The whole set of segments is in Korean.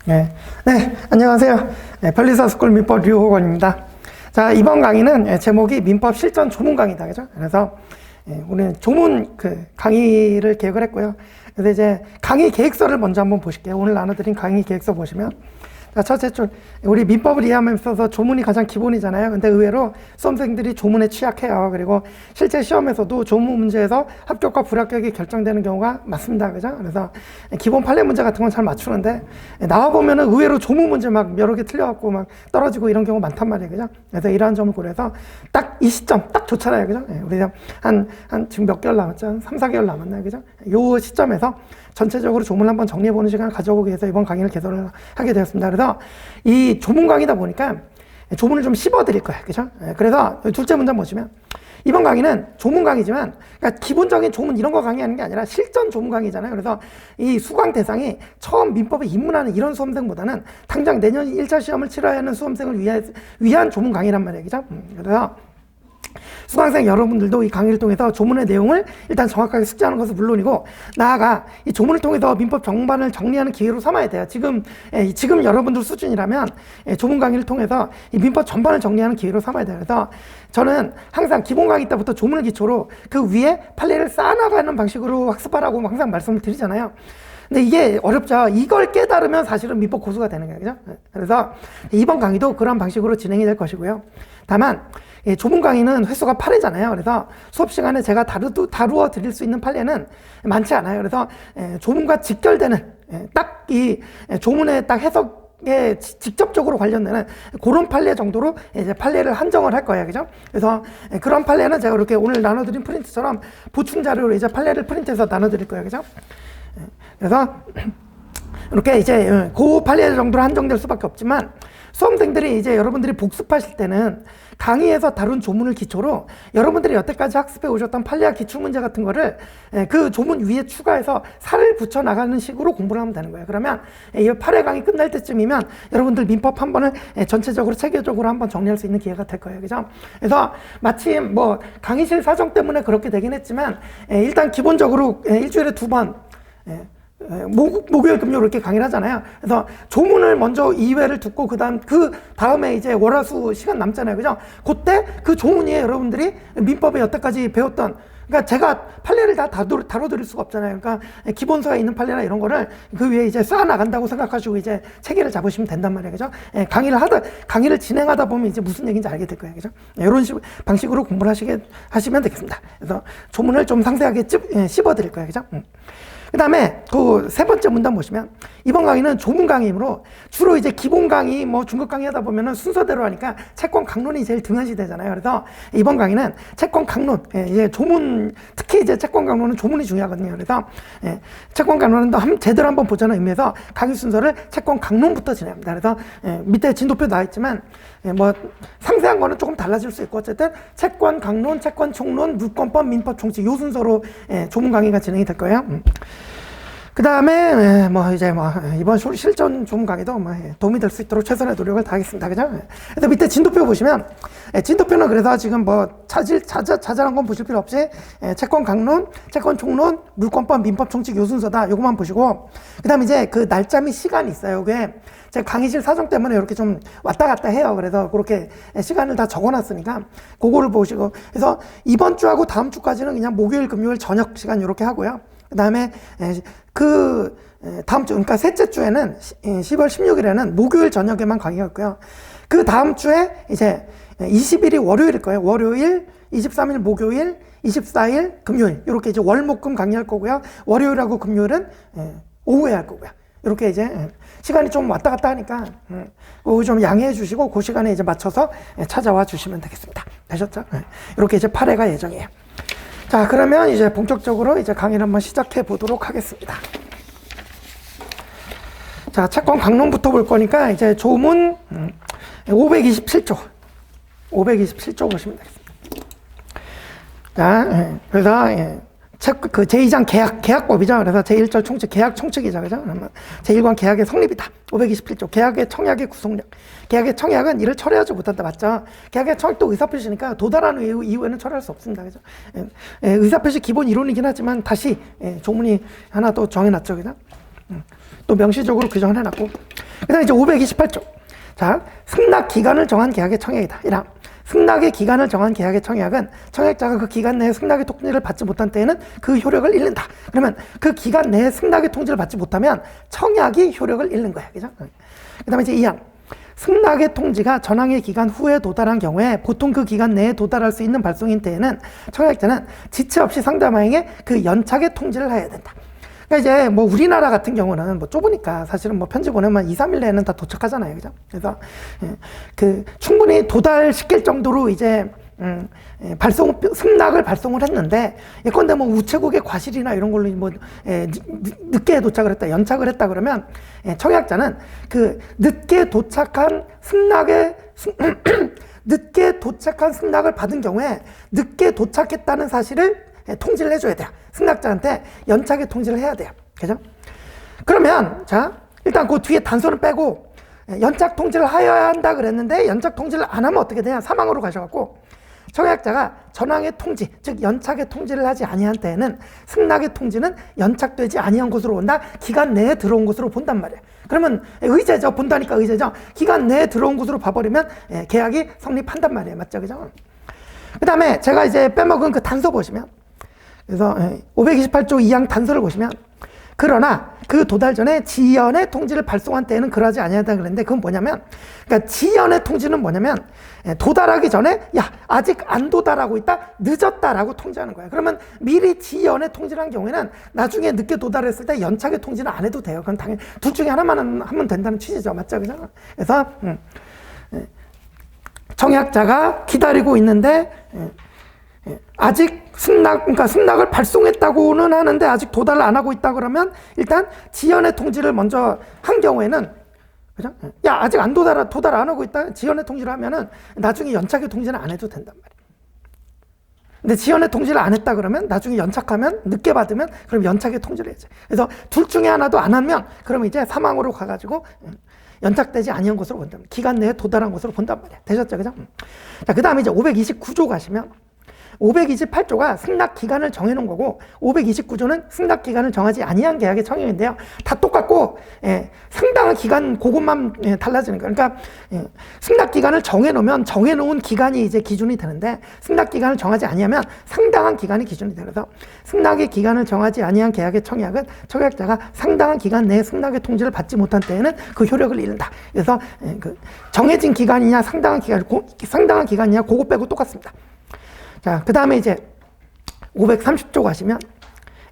네, 안녕하세요. 별리사스쿨 민법 류호건입니다. 자, 이번 강의는 제목이 민법 실전 조문 강의다, 그죠? 그래서 우리는 조문 강의를 계획을 했고요. 그래서 이제 강의 계획서를 먼저 한번 보실게요. 오늘 나눠드린 강의 계획서 보시면, 자, 첫째 줄, 우리 민법을 이해하면서 있어서 조문이 가장 기본이잖아요. 근데 의외로 수험생들이 조문에 취약해요. 그리고 실제 시험에서도 조문 문제에서 합격과 불합격이 결정되는 경우가 많습니다. 그죠? 그래서 기본 판례 문제 같은 건 잘 맞추는데, 나와보면은 의외로 조문 문제 막 여러 개 틀려갖고 막 떨어지고 이런 경우 많단 말이에요. 그죠? 그래서 이러한 점을 고려해서 딱 이 시점 딱 좋잖아요. 그죠? 우리 지금 몇 개월 남았죠? 한 3, 4개월 남았나요? 그죠? 요 시점에서 전체적으로 조문을 한번 정리해보는 시간을 가져보기 위해서 이번 강의를 개설을 하게 되었습니다. 그래서 이 조문 강의다 보니까 조문을 좀 씹어드릴 거예요. 그죠? 그래서 둘째 문장 보시면 이번 강의는 조문 강의지만, 그러니까 기본적인 조문 이런 거 강의하는 게 아니라 실전 조문 강의잖아요. 그래서 이 수강 대상이 처음 민법에 입문하는 이런 수험생보다는 당장 내년 1차 시험을 치러야 하는 수험생을 위한 조문 강의란 말이에요. 그죠? 그래서 수강생 여러분들도 이 강의를 통해서 조문의 내용을 일단 정확하게 숙지하는 것은 물론이고, 나아가 이 조문을 통해서 민법 정반을 정리하는 기회로 삼아야 돼요. 지금 여러분들 수준이라면 조문 강의를 통해서 이 민법 전반을 정리하는 기회로 삼아야 돼요. 그래서 저는 항상 기본 강의 때부터 조문을 기초로 그 위에 판례를 쌓아나가는 방식으로 학습하라고 항상 말씀을 드리잖아요. 근데 이게 어렵죠. 이걸 깨달으면 사실은 민법 고수가 되는 거예요. 그죠? 그래서 이번 강의도 그런 방식으로 진행이 될 것이고요. 다만 조문 강의는 횟수가 8회잖아요. 그래서 수업 시간에 제가 다루어 드릴 수 있는 판례는 많지 않아요. 그래서 조문과 직결되는 딱 이 조문의 딱 해석에 직접적으로 관련되는 그런 판례 정도로 이제 판례를 한정을 할 거예요. 그죠? 그래서 그런 판례는 제가 이렇게 오늘 나눠드린 프린트처럼 보충 자료로 이제 판례를 프린트해서 나눠드릴 거예요. 그죠? 그래서 이렇게 이제 그 판례 정도로 한정될 수밖에 없지만, 수험생들이 이제 여러분들이 복습하실 때는 강의에서 다룬 조문을 기초로 여러분들이 여태까지 학습해 오셨던 판례와 기출문제 같은 거를 그 조문 위에 추가해서 살을 붙여 나가는 식으로 공부를 하면 되는 거예요. 그러면 이 8회 강의 끝날 때쯤이면 여러분들 민법 한 번을 전체적으로 체계적으로 한번 정리할 수 있는 기회가 될 거예요. 그죠? 그래서 마침 뭐 강의실 사정 때문에 그렇게 되긴 했지만, 일단 기본적으로 일주일에 2번 목요일 금요일 이렇게 강의를 하잖아요. 그래서 조문을 먼저 2회를 듣고 그 다음에 이제 월화수 시간 남잖아요. 그죠? 그때 그 조문 위에 여러분들이 민법에 여태까지 배웠던, 그러니까 제가 판례를 다 다뤄드릴 수가 없잖아요. 그러니까 기본서에 있는 판례나 이런 거를 그 위에 이제 쌓아나간다고 생각하시고 이제 체계를 잡으시면 된단 말이에요. 그죠? 강의를 진행하다 보면 이제 무슨 얘기인지 알게 될 거예요. 그죠? 이런 방식으로 공부를 하시면 되겠습니다. 그래서 조문을 좀 상세하게 씹어드릴 거예요. 그죠? 그 다음에 그 세 번째 문단 보시면, 이번 강의는 조문 강의이므로 주로 이제 기본 강의, 뭐 중급 강의 하다 보면은 순서대로 하니까 채권 강론이 제일 등한시 되잖아요. 그래서 이번 강의는 채권 강론, 이제 조문, 특히 이제 채권 강론은 조문이 중요하거든요. 그래서 채권 강론은 제대로 한번 보자는 의미에서 강의 순서를 채권 강론부터 진행합니다. 그래서 밑에 진도표 나와 있지만 뭐 상세한 거는 조금 달라질 수 있고, 어쨌든 채권 강론, 채권 총론, 물권법, 민법 총칙 요 순서로 조문 강의가 진행이 될 거예요. 그 다음에 이번 실전 조문 강의도 도움이 될 수 있도록 최선의 노력을 다하겠습니다. 그죠? 그래서 밑에 진도표 보시면, 진도표는 그래서 지금 뭐 자잘한 건 보실 필요 없이 채권 강론, 채권 총론, 물권법, 민법 총칙 요 순서다. 요것만 보시고, 그 다음에 이제 그 날짜 및 시간이 있어요. 그게 제가 강의실 사정 때문에 이렇게 좀 왔다 갔다 해요. 그래서 그렇게 시간을 다 적어놨으니까 그거를 보시고, 그래서 이번 주하고 다음 주까지는 그냥 목요일, 금요일 저녁 시간 이렇게 하고요. 그 다음에 다음 주, 그러니까 셋째 주에는 10월 16일에는 목요일 저녁에만 강의가 있고요. 그 다음 주에 이제 20일이 월요일일 거예요. 월요일, 23일 목요일, 24일 금요일, 이렇게 이제 월목금 강의할 거고요. 월요일하고 금요일은 오후에 할 거고요. 이렇게 이제 시간이 좀 왔다 갔다 하니까 그거 좀 양해해 주시고 그 시간에 이제 맞춰서 찾아와 주시면 되겠습니다. 되셨죠? 이렇게 이제 8회가 예정이에요. 자, 그러면 이제 본격적으로 이제 강의를 한번 시작해 보도록 하겠습니다. 자, 채권 강론부터 볼 거니까 이제 조문 527조 보시면 되겠습니다. 자, 그래서 그 제2장 계약법이죠. 그래서 제1절 총칙, 계약 총칙이죠. 그죠? 제1관 계약의 성립이다. 527조, 계약의 청약의 구속력. 계약의 청약은 이를 철회하지 못한다. 맞죠? 계약의 청약도 의사표시니까 도달한 이후에는 철회할 수 없습니다. 그죠? 의사표시 기본 이론이긴 하지만 다시 조문이 하나 또 정해놨죠. 그죠? 또 명시적으로 규정을 해놨고. 그 다음에 이제 528조. 자, 승낙 기간을 정한 계약의 청약이다. 1항. 승낙의 기간을 정한 계약의 청약은 청약자가 그 기간 내에 승낙의 통지를 받지 못한 때에는 그 효력을 잃는다. 그러면 그 기간 내에 승낙의 통지를 받지 못하면 청약이 효력을 잃는 거야. 그죠? 그 다음에 이제 2항. 승낙의 통지가 전항의 기간 후에 도달한 경우에 보통 그 기간 내에 도달할 수 있는 발송인 때에는 청약자는 지체 없이 상대방에게 그 연착의 통지를 해야 된다. 그러니까 이제 뭐 우리나라 같은 경우는 뭐 좁으니까 사실은 뭐 편지 보내면 2, 3일 내에는 다 도착하잖아요. 그죠? 그래서 그 충분히 도달시킬 정도로 이제 승낙을 발송을 했는데 예컨대 뭐 우체국의 과실이나 이런 걸로 뭐 늦게 도착을 했다, 연착을 했다 그러면 청약자는 그 늦게 도착한 승낙을 받은 경우에 늦게 도착했다는 사실을 통지를 해줘야 돼요. 승낙자한테 연착의 통지를 해야 돼요. 그죠? 그러면 자 일단 그 뒤에 단서는 빼고 연착 통지를 하여야 한다 그랬는데 연착 통지를 안 하면 어떻게 되냐? 사망으로 가셔갖고 청약자가 전항의 통지, 즉 연착의 통지를 하지 아니한 때에는 승낙의 통지는 연착되지 아니한 것으로 온다. 기간 내에 들어온 것으로 본단 말이에요. 그러면 의제죠. 본다니까 의제죠. 기간 내에 들어온 것으로 봐버리면 계약이 성립한단 말이에요. 맞죠? 그죠? 그 다음에 제가 이제 빼먹은 그 단서 보시면 그래서 528조 2항 단서를 보시면 그러나 그 도달 전에 지연의 통지를 발송한 때에는 그러하지 아니하다 그랬는데 그건 뭐냐면 그러니까 지연의 통지는 뭐냐면 도달하기 전에 야 아직 안 도달하고 있다 늦었다라고 통지하는 거예요. 그러면 미리 지연의 통지를 한 경우에는 나중에 늦게 도달했을 때 연착의 통지는 안 해도 돼요. 그럼 당연히 둘 중에 하나만 하면 된다는 취지죠. 맞죠? 그죠? 그래서 청약자가 기다리고 있는데 아직 그러니까 승낙을 발송했다고는 하는데 아직 도달을 안 하고 있다 그러면 일단 지연의 통지를 먼저 한 경우에는 그죠? 야 아직 도달 안 하고 있다 지연의 통지를 하면은 나중에 연착의 통지는 안 해도 된단 말이에요. 근데 지연의 통지를 안 했다 그러면 나중에 연착하면 늦게 받으면 그럼 연착의 통지를 해야죠. 그래서 둘 중에 하나도 안 하면 그럼 이제 사망으로 가가지고 연착되지 아니한 것으로 본단 말이에요. 기간 내에 도달한 것으로 본단 말이에요. 되셨죠? 그죠? 자, 그 다음에 이제 529조 가시면 528조가 승낙 기간을 정해놓은 거고 529조는 승낙 기간을 정하지 아니한 계약의 청약인데요. 다 똑같고 상당한 기간 그것만 달라지는 거예요. 그러니까 승낙 기간을 정해놓으면 정해놓은 기간이 이제 기준이 되는데 승낙 기간을 정하지 아니하면 상당한 기간이 기준이 돼요. 그래서 승낙의 기간을 정하지 아니한 계약의 청약은 청약자가 상당한 기간 내에 승낙의 통지를 받지 못한 때에는 그 효력을 잃는다. 그래서 그 정해진 기간이냐 상당한 기간이냐 그거 빼고 똑같습니다. 자, 그 다음에 이제 530조 가시면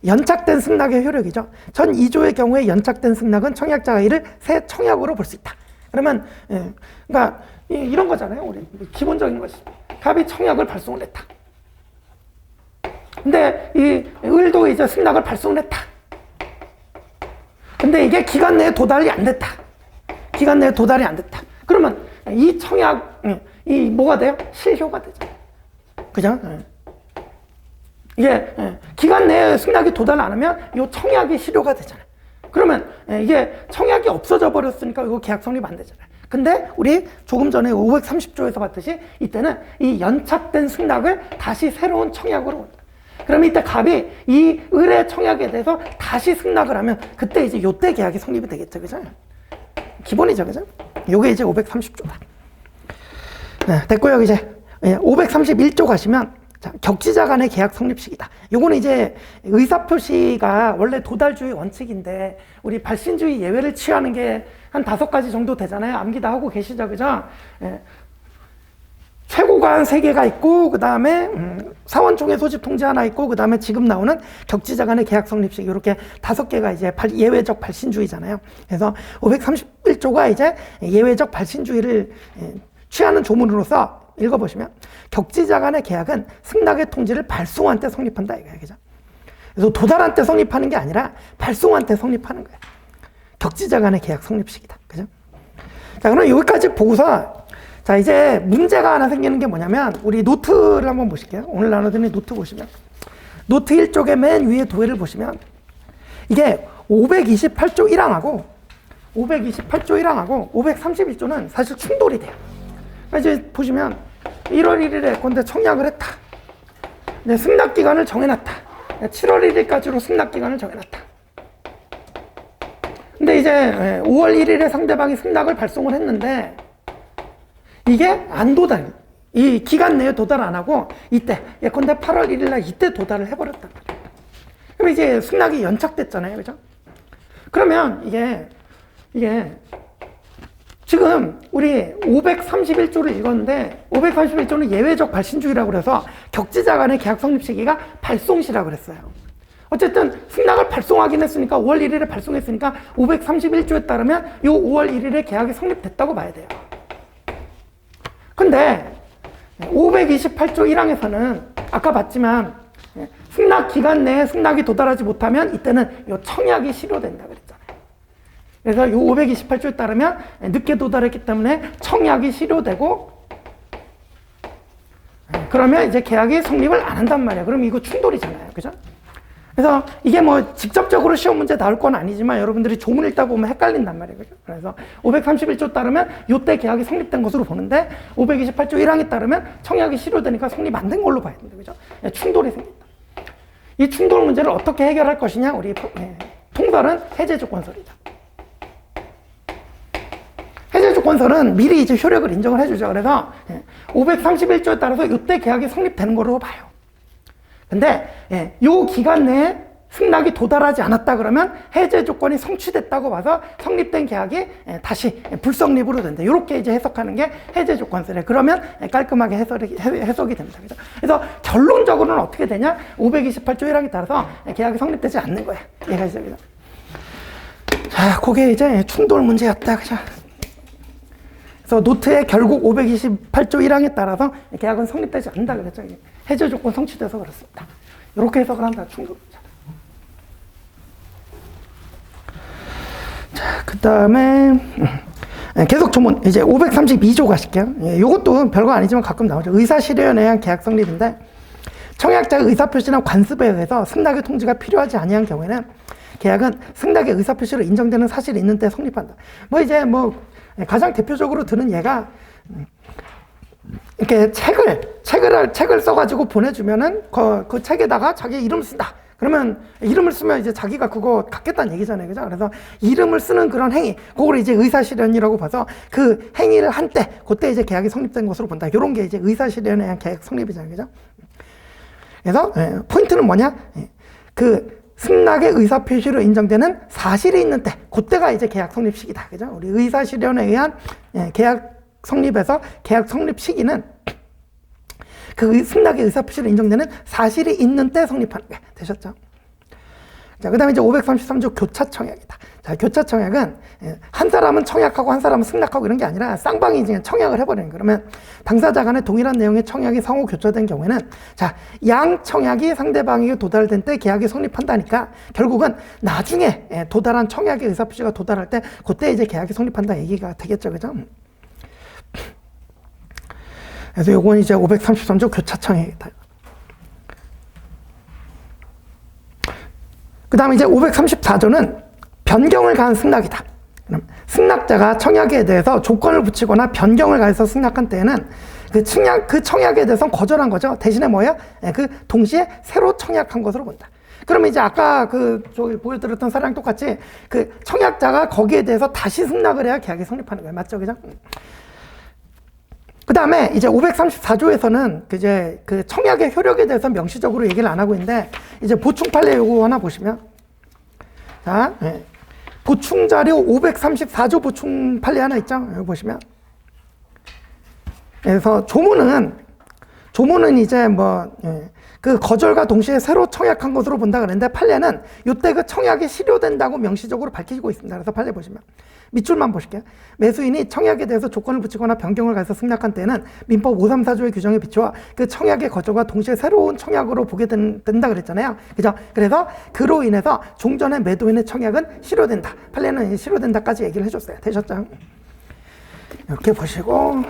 연착된 승낙의 효력이죠. 전 2조의 경우에 연착된 승낙은 청약자가 이를 새 청약으로 볼 수 있다. 그러면 그러니까 이런 거잖아요. 우리 기본적인 것이 갑이 청약을 발송을 했다. 근데 이 을도 이제 승낙을 발송을 했다. 근데 이게 기간 내에 도달이 안 됐다. 그러면 이 청약이 뭐가 돼요? 실효가 되죠. 그죠? 이게 기간 내에 승낙이 도달 안 하면 이 청약이 실효가 되잖아요. 그러면 이게 청약이 없어져 버렸으니까 이거 계약 성립 안 되잖아요. 근데 우리 조금 전에 530조에서 봤듯이 이때는 이 연착된 승낙을 다시 새로운 청약으로 온다. 그러면 이때 갑이 이 을의 청약에 대해서 다시 승낙을 하면 그때 이제 요때 계약이 성립이 되겠죠. 그죠? 기본이죠. 그죠? 요게 이제 530조다. 네, 됐고요. 이제 531조 가시면 자, 격지자 간의 계약 성립식이다. 요거는 이제 의사표시가 원래 도달주의 원칙인데 우리 발신주의 예외를 취하는 게 한 5가지 정도 되잖아요. 암기 다 하고 계시죠, 그죠? 최고관 3개가 있고 그 다음에 사원총회 소집 통지 하나 있고 그 다음에 지금 나오는 격지자 간의 계약 성립식 이렇게 5개가 이제 예외적 발신주의잖아요. 그래서 531조가 이제 예외적 발신주의를 취하는 조문으로서 읽어보시면 격지자 간의 계약은 승낙의 통지를 발송한 때 성립한다 이거예요. 그죠? 그래서 도달한 때 성립하는 게 아니라 발송한 때 성립하는 거예요. 격지자 간의 계약 성립식이다. 그죠? 자, 그럼 여기까지 보고서 자, 이제 문제가 하나 생기는 게 뭐냐면 우리 노트를 한번 보실게요. 오늘 나눠드린 노트 보시면 노트 1쪽에 맨 위에 도해를 보시면 이게 528조 1항하고 531조는 사실 충돌이 돼요. 이제 보시면 1월 1일에 건데 청약을 했다. 네, 승낙기간을 정해놨다. 7월 1일까지로 승낙기간을 정해놨다. 근데 이제 5월 1일에 상대방이 승낙을 발송을 했는데 이게 안 도달, 이 기간 내에 도달 안 하고 이때 예컨대 8월 1일 날 이때 도달을 해버렸단 말이에요. 그럼 이제 승낙이 연착됐잖아요, 그죠? 그러면 이게 지금 우리 531조를 읽었는데 531조는 예외적 발신주의라고 그래서 격지자 간의 계약 성립 시기가 발송시라고 그랬어요. 어쨌든 승낙을 발송하긴 했으니까 5월 1일에 발송했으니까 531조에 따르면 이 5월 1일에 계약이 성립됐다고 봐야 돼요. 근데 528조 1항에서는 아까 봤지만 승낙 기간 내에 승낙이 도달하지 못하면 이때는 이 청약이 실효된다 그랬잖아요. 그래서 이 528조에 따르면 늦게 도달했기 때문에 청약이 실효되고 그러면 이제 계약이 성립을 안 한단 말이에요. 그럼 이거 충돌이잖아요. 그죠? 그래서 이게 뭐 직접적으로 시험 문제 나올 건 아니지만 여러분들이 조문 읽다 보면 헷갈린단 말이에요. 그죠? 그래서 531조 따르면 이때 계약이 성립된 것으로 보는데 528조 1항에 따르면 청약이 실효되니까 성립 안 된 걸로 봐야 된다. 그죠? 충돌이 생긴다. 이 충돌 문제를 어떻게 해결할 것이냐? 우리 통설은 해제 조건설이다. 해제 조건설은 미리 이제 효력을 인정을 해주죠. 그래서 531조에 따라서 이때 계약이 성립되는 걸로 봐요. 근데 이 기간 내에 승낙이 도달하지 않았다 그러면 해제 조건이 성취됐다고 봐서 성립된 계약이 다시 불성립으로 된다. 이렇게 이제 해석하는 게 해제 조건설이에요. 그러면 깔끔하게 해석이 됩니다. 그래서 결론적으로는 어떻게 되냐? 528조 1항에 따라서 계약이 성립되지 않는 거예요. 얘가 있습니다. 자, 그게 이제 충돌 문제였다. 그죠? 그래서 노트에 결국 528조 1항에 따라서 계약은 성립되지 않는다 그랬죠. 해제 조건 성취돼서 그렇습니다. 이렇게 해석을 한다. 충돌 문제. 자, 그 다음에 계속 조문 이제 532조 가실게요. 이것도 별거 아니지만 가끔 나오죠. 의사실현에 의한 계약 성립인데 청약자의 의사표시나 관습에 의해서 승낙의 통지가 필요하지 아니한 경우에는 계약은 승낙의 의사표시로 인정되는 사실이 있는 때 성립한다. 가장 대표적으로 드는 예가 이렇게 책을 써가지고 보내주면은 그 책에다가 자기 이름 쓴다. 그러면 이름을 쓰면 이제 자기가 그거 갖겠다는 얘기잖아요. 그죠? 그래서 이름을 쓰는 그런 행위, 그걸 이제 의사실현이라고 봐서 그 행위를 한 때, 그때 이제 계약이 성립된 것으로 본다. 이런 게 이제 의사실현에 의한 계약 성립이잖아요. 그죠? 그래서 포인트는 뭐냐? 그 승낙의 의사표시로 인정되는 사실이 있는 때, 그때가 이제 계약 성립 시기다. 그죠? 우리 의사실현에 의한 계약 성립에서 계약 성립 시기는 그 승낙의 의사표시로 인정되는 사실이 있는 때 성립하는 게 되셨죠? 자, 그 다음에 이제 533조 교차청약이다. 자, 교차청약은 한 사람은 청약하고 한 사람은 승낙하고 이런 게 아니라 쌍방이 이제 청약을 해버리는 거예요. 그러면 당사자 간에 동일한 내용의 청약이 상호 교차된 경우에는 자, 양 청약이 상대방에게 도달된 때 계약이 성립한다니까 결국은 나중에 도달한 청약의 의사표시가 도달할 때 그때 이제 계약이 성립한다 얘기가 되겠죠. 그죠? 그래서 요건 이제 533조 교차청약이다. 그 다음에 이제 534조는 변경을 가한 승낙이다. 그럼 승낙자가 청약에 대해서 조건을 붙이거나 변경을 가해서 승낙한 때에는 그 청약에 대해서 거절한 거죠. 대신에 뭐예요? 그 동시에 새로 청약한 것으로 본다. 그러면 이제 아까 저기 보여드렸던 사례랑 똑같이 그 청약자가 거기에 대해서 다시 승낙을 해야 계약이 성립하는 거예요. 맞죠? 그죠? 그 다음에 이제 534조에서는 이제 그 청약의 효력에 대해서 명시적으로 얘기를 안 하고 있는데 이제 보충 판례 요거 하나 보시면 자, 보충 자료 534조 보충 판례 하나 있죠? 여기 보시면 그래서 조문은 이제 그 거절과 동시에 새로 청약한 것으로 본다 그랬는데 판례는 이때 그 청약이 실효된다고 명시적으로 밝히고 있습니다. 그래서 판례 보시면 밑줄만 보실게요. 매수인이 청약에 대해서 조건을 붙이거나 변경을 가해서 승낙한 때에는 민법 534조의 규정에 비추어 그 청약의 거절과 동시에 새로운 청약으로 보게 된다 그랬잖아요. 그죠? 그래서 그로 인해서 종전의 매도인의 청약은 실효된다. 판례는 실효된다까지 얘기를 해줬어요. 되셨죠? 이렇게 보시고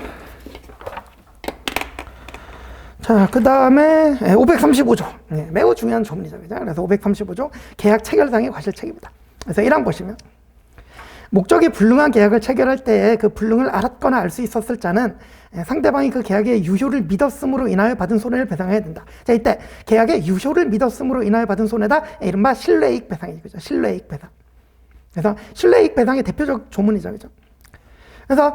자, 그 다음에 535조. 매우 중요한 조문이죠. 그죠? 그래서 535조 계약 체결상의 과실책임이다. 그래서 1항 보시면 목적이 불능한 계약을 체결할 때에 그 불능을 알았거나 알 수 있었을 자는 상대방이 그 계약의 유효를 믿었음으로 인하여 받은 손해를 배상해야 된다. 자, 이때 계약의 유효를 믿었음으로 인하여 받은 손해다. 이른바 신뢰이익 배상이죠. 신뢰이익 배상. 그래서 실내이익 배상의 대표적 조문이죠. 그죠? 그래서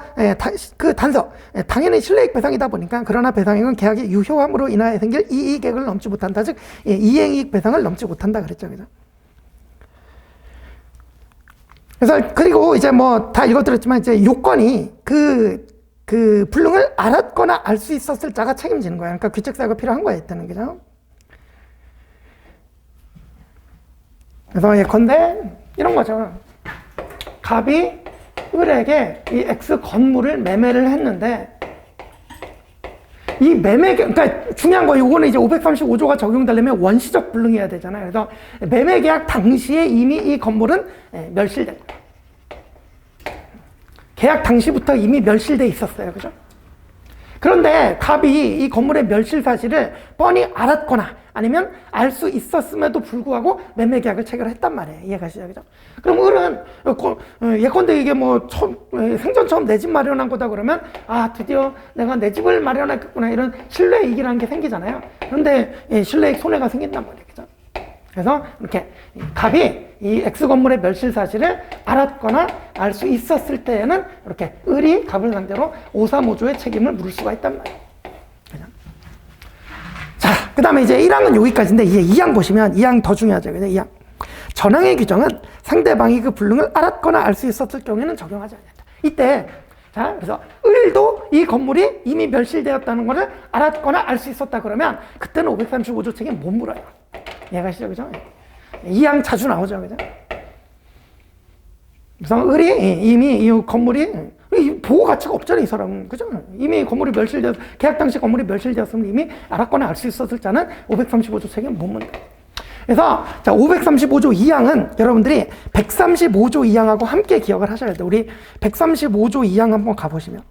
그 단서, 당연히 실내이익 배상이다 보니까 그러나 배상액은 계약의 유효함으로 인하여 생길 이익액을 넘지 못한다. 즉 이행이익 배상을 넘지 못한다 그랬죠. 그죠? 그래서 그리고 이제 뭐 다 읽어드렸지만 이제 요건이 그 불능을 알았거나 알 수 있었을 자가 책임지는 거야. 그러니까 귀책사유가 필요한 거야, 이때는. 그죠? 그래서 예컨대 이런 거죠. 갑이 을에게 이 X 건물을 매매를 했는데 이 매매, 그러니까 중요한 거 이거는 이제 535조가 적용되려면 원시적 불능이어야 되잖아요. 그래서 매매 계약 당시에 이미 이 건물은 멸실된 거예요. 계약 당시부터 이미 멸실돼 있었어요. 그죠? 그런데 갑이 이 건물의 멸실 사실을 뻔히 알았거나 아니면 알 수 있었음에도 불구하고 매매 계약을 체결했단 말이에요. 이해가시죠? 그죠? 그럼 을은 예컨대 이게 뭐 생전 처음 내 집 마련한 거다 그러면 아 드디어 내가 내 집을 마련했구나 이런 신뢰이익이라는 게 생기잖아요. 그런데 신뢰이익 손해가 생긴단 말이에요. 그죠? 그래서 이렇게 갑이 이 X 건물의 멸실 사실을 알았거나 알 수 있었을 때에는 이렇게 을이 갑을 상대로 535조의 책임을 물을 수가 있단 말이에요. 자, 그 다음에 이제 1항은 여기까지인데 이제 2항 보시면 2항 더 중요하죠. 그죠? 2항. 전항의 규정은 상대방이 그 불능을 알았거나 알 수 있었을 경우에는 적용하지 않는다. 이때 자, 그래서 을도 이 건물이 이미 멸실되었다는 것을 알았거나 알 수 있었다 그러면 그때는 535조 책임 못 물어요. 이해가시죠? 그죠? 2항 자주 나오죠. 그죠? 그래서 을이 이미 이 건물이 보호 가치가 없잖아요, 이 사람은. 그죠? 이미 건물이 계약 당시 건물이 멸실되었으면 이미 알았거나 알 수 있었을 자는 535조 책임 못 문다. 그래서 자, 535조 2항은 여러분들이 135조 2항하고 함께 기억을 하셔야 돼요. 우리 135조 2항 한번 가보시면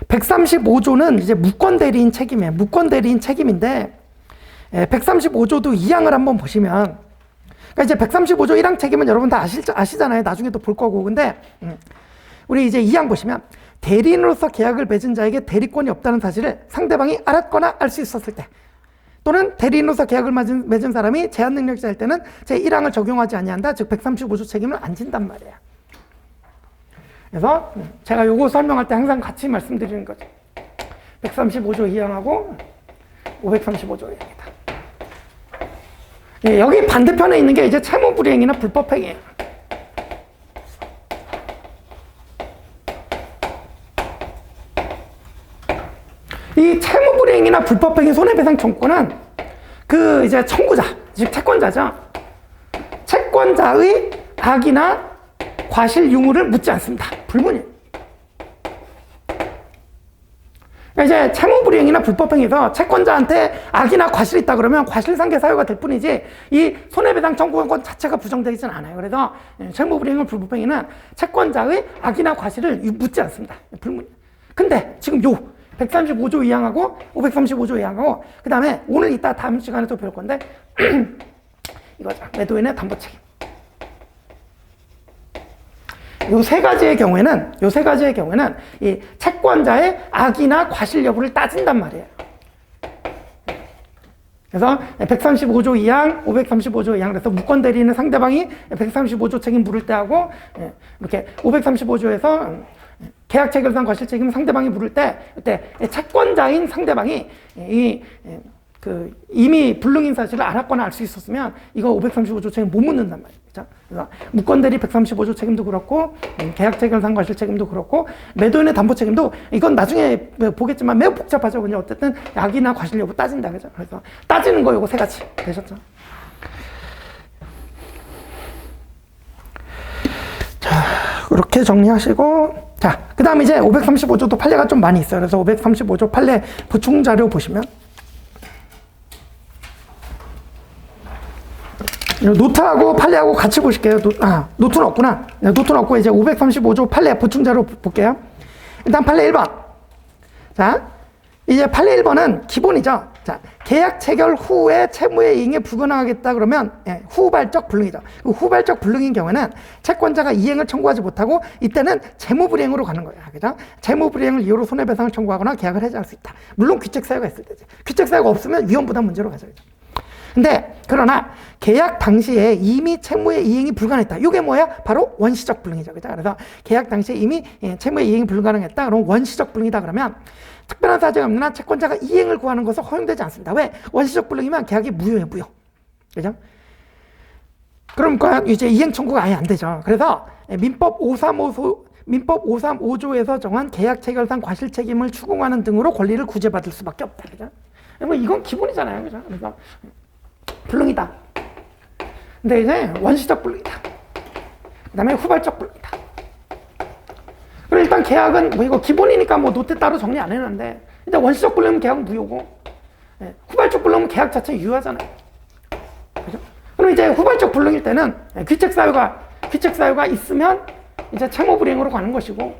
135조는 이제 무권대리인 책임이에요. 무권대리인 책임인데 135조도 2항을 한번 보시면 그러니까 이제 135조 1항 책임은 여러분 다 아시잖아요. 나중에 또 볼 거고. 근데 우리 이제 2항 보시면 대리인으로서 계약을 맺은 자에게 대리권이 없다는 사실을 상대방이 알았거나 알 수 있었을 때 또는 대리인으로서 계약을 맺은 사람이 제한 능력자일 때는 제1항을 적용하지 아니한다. 즉 135조 책임을 안 진단 말이에요. 그래서 제가 요거 설명할 때 항상 같이 말씀드리는 거죠. 135조 2항하고 535조 2항이다. 예, 여기 반대편에 있는 게 이제 채무불이행이나 불법행위예요. 이 채무불이행이나 불법행위 손해배상 청구는 그 이제 청구자, 즉 채권자죠. 채권자의 악이나 과실 유무를 묻지 않습니다. 불문이에요. 이제 채무불이행이나 불법행위에서 채권자한테 악이나 과실이 있다 그러면 과실상계 사유가 될 뿐이지 이 손해배상 청구권 자체가 부정되지는 않아요. 그래서 채무불이행과 불법행위는 채권자의 악이나 과실을 묻지 않습니다. 불문이에요. 근데 지금 요 135조 2항하고 535조 2항하고 그 다음에 오늘 이따 다음 시간에 또 배울 건데 이거죠. 매도인의 담보책임. 요 세 가지의 경우에는 이 채권자의 악이나 과실 여부를 따진단 말이에요. 그래서 135조 2항, 535조 2항 그래서 무권 대리인은 상대방이 135조 책임 물을 때 하고 이렇게 535조에서 계약 체결상 과실 책임 상대방이 물을 때 그때 채권자인 상대방이 이미 불능인 사실을 알았거나 알 수 있었으면 이거 535조 책임 못 묻는단 말이에요. 그래서 무권대리 135조 책임도 그렇고 계약 체결상 과실 책임도 그렇고 매도인의 담보 책임도 이건 나중에 보겠지만 매우 복잡하죠. 근데 어쨌든 악이나 과실 여부 따진다. 그죠? 그래서 따지는 거 요거 세 가지 되셨죠? 자, 그렇게 정리하시고 자, 그 다음 이제 535조도 판례가 좀 많이 있어요. 그래서 535조 판례 보충 자료 보시면 노트하고 판례하고 같이 보실게요. 노트는 없구나. 노트는 없고 이제 535조 판례 보충자료 볼게요. 일단 판례 1번. 자, 이제 판례 1번은 기본이죠. 자, 계약 체결 후에 채무의 이행에 불응하겠다 그러면 후발적 불능이죠. 후발적 불능인 경우에는 채권자가 이행을 청구하지 못하고 이때는 채무불이행으로 가는 거예요. 그죠? 채무불이행을 이유로 손해배상을 청구하거나 계약을 해지할 수 있다. 물론 귀책 사유가 있을 때지. 귀책 사유가 없으면 위험부담 문제로 가죠. 그죠? 근데 그러나 계약 당시에 이미 채무의 이행이 불가능했다. 이게 뭐야? 바로 원시적 불능이죠. 그죠? 그래서 계약 당시에 이미 채무의 이행이 불가능했다. 그럼 원시적 불능이다. 그러면 특별한 사정이 없는 한 채권자가 이행을 구하는 것은 허용되지 않습니다. 왜? 원시적 불능이면 계약이 무효예요, 무효. 그죠? 그러니까 이제 이행 청구가 아예 안 되죠. 그래서 민법 535조에서 정한 계약 체결상 과실 책임을 추궁하는 등으로 권리를 구제받을 수밖에 없다. 그죠? 뭐 이건 기본이잖아요. 그죠? 그래서 불능이다. 근데 이제 원시적 불능이다. 그 다음에 후발적 불능이다. 그리고 일단 계약은 뭐 이거 기본이니까 뭐 노트 따로 정리 안 해놨는데 일단 원시적 불능은 계약은 무효고 후발적 불능은 계약 자체 유효하잖아요. 그죠? 그럼 이제 후발적 불능일 때는 귀책 사유가 있으면 이제 채무 불이행으로 가는 것이고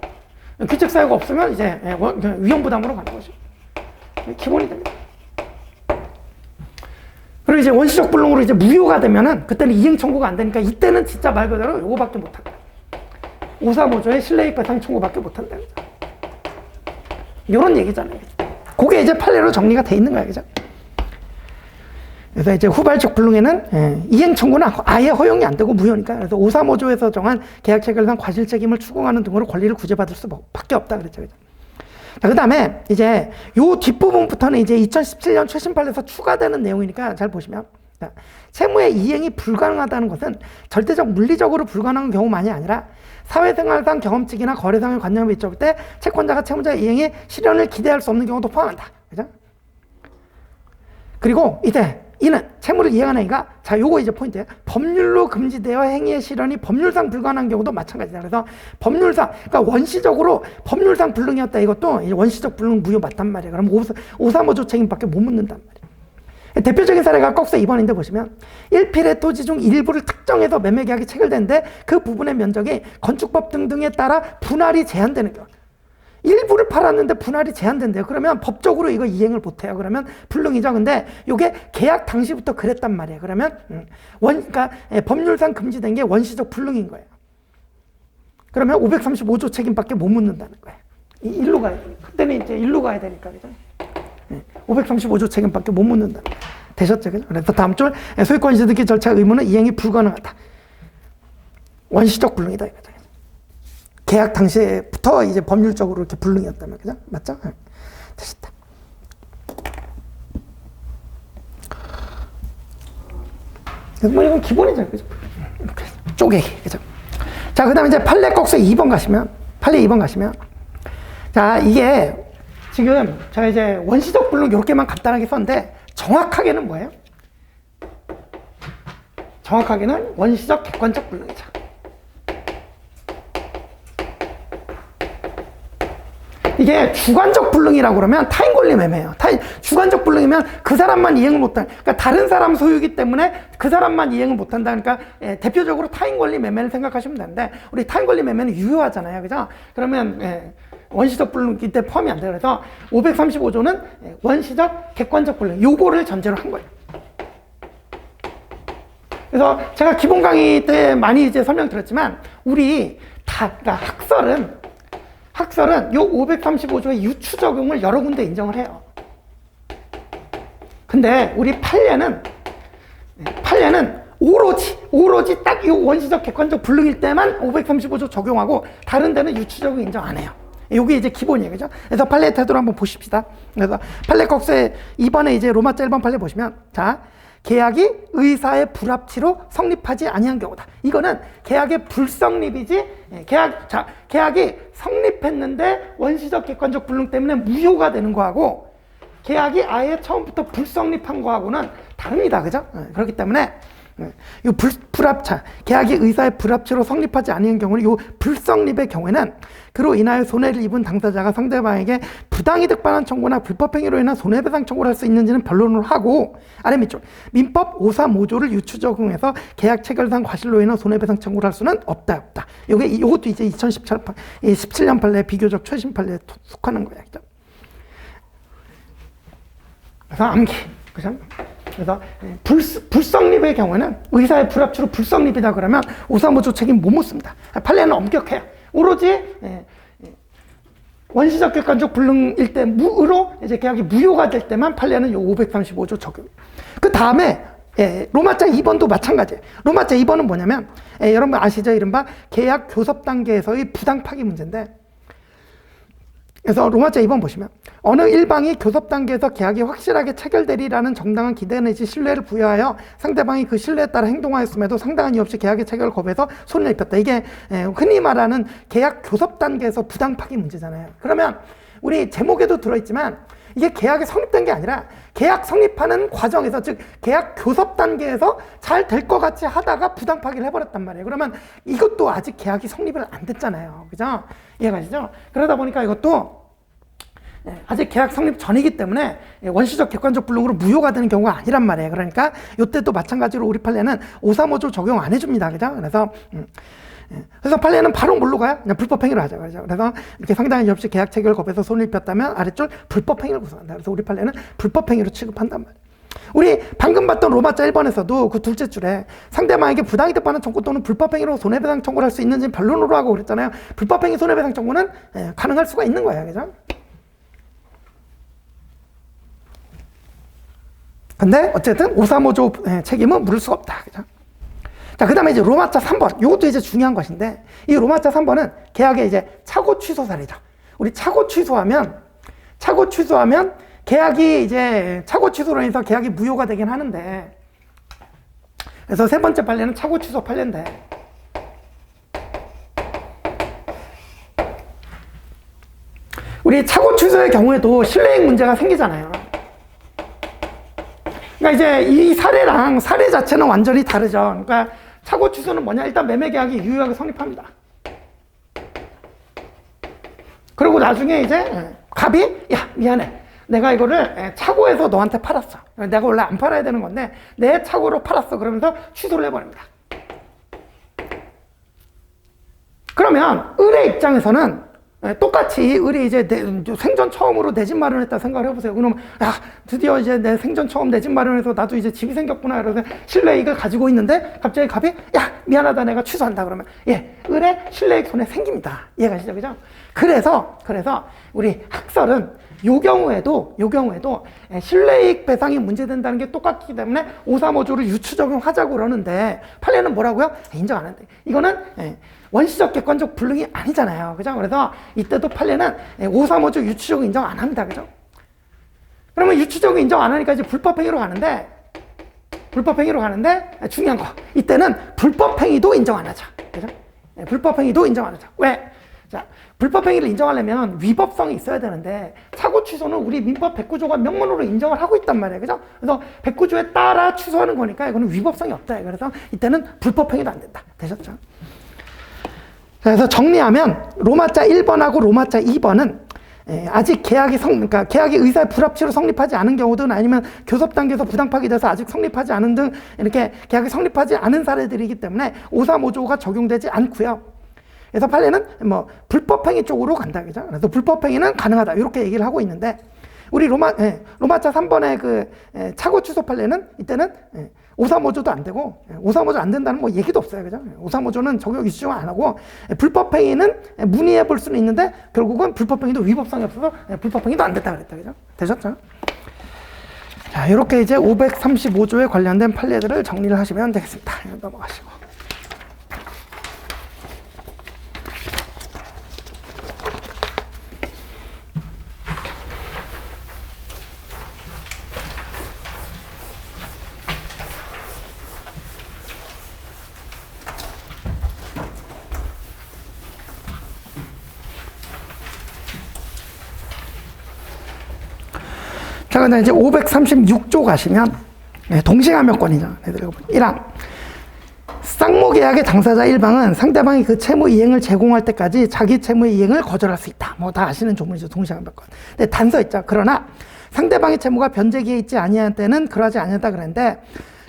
귀책 사유가 없으면 이제 위험 부담으로 가는 것이고 기본이 됩니다. 그리고 이제 원시적 불능으로 이제 무효가 되면은 그때는 이행 청구가 안 되니까 이때는 진짜 말 그대로 요거밖에 못 한다. 535조의 실내이익 배상 청구밖에 못 한다. 그죠? 요런 얘기잖아요. 그게 이제 판례로 정리가 돼 있는 거야. 그죠? 그래서 이제 후발적 불능에는 이행 청구는 아예 허용이 안 되고 무효니까. 그래서 535조에서 정한 계약 체결상 과실 책임을 추궁하는 등으로 권리를 구제받을 수밖에 없다. 그랬죠. 그죠? 자, 그 다음에 이제 요 뒷부분부터는 이제 2017년 최신 판례에서 추가되는 내용이니까 잘 보시면. 자, 채무의 이행이 불가능하다는 것은 절대적 물리적으로 불가능한 경우만이 아니라 사회생활상 경험칙이나 거래상의 관념에 비춰볼 때 채권자가 채무자의 이행에 실현을 기대할 수 없는 경우도 포함한다. 그죠? 그리고 이제 이는 채무를 이행하는 이가 자 요거 이제 포인트예요. 법률로 금지되어 행위의 실현이 법률상 불가능한 경우도 마찬가지다. 그래서 법률상 그러니까 원시적으로 법률상 불능이었다. 이것도 이제 원시적 불능 무효 맞단 말이에요. 그럼 535조 책임밖에 못 묻는단 말이에요. 대표적인 사례가 꺽쇠 2번인데 보시면 1필의 토지 중 일부를 특정해서 매매 계약이 체결되는데 그 부분의 면적이 건축법 등등에 따라 분할이 제한되는 경우. 일부를 팔았는데 분할이 제한된대요. 그러면 법적으로 이거 이행을 못해요. 그러면 불능이죠. 근데 이게 계약 당시부터 그랬단 말이에요. 그러면 그러니까 법률상 금지된 게 원시적 불능인 거예요. 그러면 535조 책임밖에 못 묻는다는 거예요. 일로 가야 되니까. 그때는 이제 일로 가야 되니까. 그죠? 535조 책임밖에 못 묻는다. 되셨죠? 그죠? 그래서 다음 줄 소유권 이주등기 절차 의무는 이행이 불가능하다. 원시적 불능이다. 이거죠. 계약 당시부터 이제 법률적으로 이렇게 불능이었다면, 그죠? 맞죠? 되셨다. 뭐 이건 기본이죠, 그죠? 쪼개기, 그죠? 자, 그 다음에 이제 판례 꺽쇠 2번 가시면, 자, 이게 지금 제가 이제 원시적 불능 이렇게만 간단하게 썼는데, 정확하게는 뭐예요? 정확하게는 원시적 객관적 불능이죠. 이게 주관적 불능이라고 그러면 타인 권리 매매예요. 주관적 불능이면 그 사람만 이행을 못한다. 그러니까 다른 사람 소유이기 때문에 그 사람만 이행을 못한다. 그러니까 대표적으로 타인 권리 매매를 생각하시면 되는데 우리 타인 권리 매매는 유효하잖아요. 그죠? 그러면 원시적 불능이기 때문에 포함이 안 돼요. 그래서 535조는 원시적 객관적 불능 요거를 전제로 한 거예요. 그래서 제가 기본 강의 때 많이 이제 설명드렸지만 우리 그러니까 학설은 요 535조의 유추 적용을 여러 군데 인정을 해요. 근데 우리 판례는 오로지 딱 이 원시적 객관적 불능일 때만 535조 적용하고 다른 데는 유추 적용 인정 안 해요. 요게 이제 기본이에요. 그죠? 그래서 판례 태도를 한번 보십시다. 그래서 판례 꺽쇠 2번에 이제 로마자 1번 판례 보시면 자, 계약이 의사의 불합치로 성립하지 아니한 경우다. 이거는 계약의 불성립이지 계약이 성립했는데 원시적 객관적 불능 때문에 무효가 되는 거하고 계약이 아예 처음부터 불성립한 거하고는 다릅니다. 그죠? 그렇기 때문에 이 불합차, 계약이 의사의 불합치로 성립하지 않은 경우는 이 불성립의 경우에는 그로 인하여 손해를 입은 당사자가 상대방에게 부당이득 반환 청구나 불법행위로 인한 손해배상 청구를 할 수 있는지는 변론을 하고 아래 밑줄 민법 535조를 유추 적용해서 계약 체결상 과실로 인한 손해배상 청구를 할 수는 없다. 이것도 이제 2017년 판례 비교적 최신 판례에 속하는 거야. 그죠? 그래서 암기. 그죠? 그래서 불성립의 경우에는 의사의 불합치로 불성립이다 그러면 535조 책임 못 묻습니다. 판례는 엄격해요. 오로지 원시적 객관적 불능일 때 무로 이제 계약이 무효가 될 때만 판례는 요 535조 적용. 그 다음에 로마자 2번도 마찬가지예요. 로마자 2번은 뭐냐면, 여러분 아시죠? 이른바 계약 교섭 단계에서의 부당 파기 문제인데, 그래서 로마자 2번 보시면, 어느 일방이 교섭 단계에서 계약이 확실하게 체결되리라는 정당한 기대 내지 신뢰를 부여하여 상대방이 그 신뢰에 따라 행동하였음에도 상당한 이유 없이 계약의 체결을 거부해서 손해를 입혔다. 이게 흔히 말하는 계약 교섭 단계에서 부당 파기 문제잖아요. 그러면 우리 제목에도 들어있지만 이게 계약이 성립된 게 아니라 계약 성립하는 과정에서, 즉 계약 교섭 단계에서 잘 될 것 같이 하다가 부당 파기를 해버렸단 말이에요. 그러면 이것도 아직 계약이 성립을 안 됐잖아요. 그죠? 이해가시죠? 그러다 보니까 이것도 아직 계약 성립 전이기 때문에 원시적 객관적 불능으로 무효가 되는 경우가 아니란 말이에요. 그러니까 이때도 마찬가지로 우리 판례는 535조 적용 안 해줍니다. 그죠? 그래서 판례는 바로 뭘로 가요? 그냥 불법행위로 하죠. 그래서 이렇게 상당한 이유 없이 계약 체결을 거부해서 손을 입혔다면 아래줄 불법행위를 구성한다. 그래서 우리 판례는 불법행위로 취급한단 말이에요. 우리 방금 봤던 로마자 1번에서도 그 둘째 줄에 상대방에게 부당이득 받는 청구 또는 불법행위로 손해배상 청구를 할 수 있는지 변론으로 하고 그랬잖아요. 불법행위 손해배상 청구는 가능할 수가 있는 거예요. 그죠? 근데 어쨌든 535조 책임은 물을 수가 없다. 그죠? 자, 그 다음에 이제 로마자 3번. 이것도 이제 중요한 것인데, 이 로마자 3번은 계약의 이제 착오 취소 사례죠. 우리 착오 취소하면 계약이 이제 착오 취소로 인해서 계약이 무효가 되긴 하는데, 그래서 세 번째 판례는 착오 취소 판례인데, 우리 착오 취소의 경우에도 신뢰익 문제가 생기잖아요. 그러니까 이제 이 사례랑 사례 자체는 완전히 다르죠. 그러니까 착오 취소는 뭐냐? 일단 매매 계약이 유효하게 성립합니다. 그리고 나중에 이제 갑이 야 미안해, 내가 이거를 착오해서 너한테 팔았어. 내가 원래 안 팔아야 되는 건데 내 착오로 팔았어. 그러면서 취소를 해버립니다. 그러면 을의 입장에서는 똑같이 을이 이제 생전 처음으로 내 집 마련했다 생각을 해보세요. 그럼 야 드디어 이제 내 생전 처음 내 집 마련해서 나도 이제 집이 생겼구나. 그래서 신뢰익을 가지고 있는데 갑자기 갑이 야 미안하다 내가 취소한다. 그러면 을의 신뢰익 손해 생깁니다. 이해가시죠? 그죠? 그래서 우리 학설은 요 경우에도 신뢰익 배상이 문제된다는 게 똑같기 때문에 535조를 유추 적용하자고 그러는데 판례는 뭐라고요? 인정 안 한대. 이거는 원시적 객관적 불능이 아니잖아요. 그죠? 그래서 이때도 판례는 535조 유추 적용 인정 안 합니다. 그죠? 그러면 유추 적용 인정 안 하니까 이제 불법행위로 가는데 중요한 거. 이때는 불법행위도 인정 안 하자. 그죠? 불법행위도 인정 안 하자. 왜? 자, 불법행위를 인정하려면 위법성이 있어야 되는데 착오 취소는 우리 민법 109조가 명문으로 인정을 하고 있단 말이에요. 그죠? 그래서 109조에 따라 취소하는 거니까 이거는 위법성이 없다. 그래서 이때는 불법행위도 안 된다. 되셨죠? 그래서 정리하면 로마자 1번하고 로마자 2번은 아직 그러니까 계약이 의사의 불합치로 성립하지 않은 경우든 아니면 교섭 단계에서 부당 파기돼서 아직 성립하지 않은 등 이렇게 계약이 성립하지 않은 사례들이기 때문에 535조가 적용되지 않고요. 그래서 판례는 불법행위 쪽으로 간다. 그죠? 그래서 불법행위는 가능하다. 이렇게 얘기를 하고 있는데, 우리 로마자 3번의 그 착오 취소 판례는 이때는 535조도 안 되고, 535조 안 된다는 뭐 얘기도 없어요. 그죠? 535조는 적용 이슈 안 하고, 불법행위는 문의해 볼 수는 있는데, 결국은 불법행위도 위법성이 없어서 불법행위도 안 됐다 그랬다. 그죠? 되셨죠? 자, 이렇게 이제 535조에 관련된 판례들을 정리를 하시면 되겠습니다. 넘어가시고. 자, 근데 이제 536조 가시면, 동시감여권이죠. 1항. 쌍무계약의 당사자 1방은 상대방이 그 채무 이행을 제공할 때까지 자기 채무의 이행을 거절할 수 있다. 뭐 다 아시는 조문이죠. 동시감여권. 근데 단서 있죠. 그러나 상대방의 채무가 변제기에 있지 아니할 때는 그러하지 아니한다 그랬는데,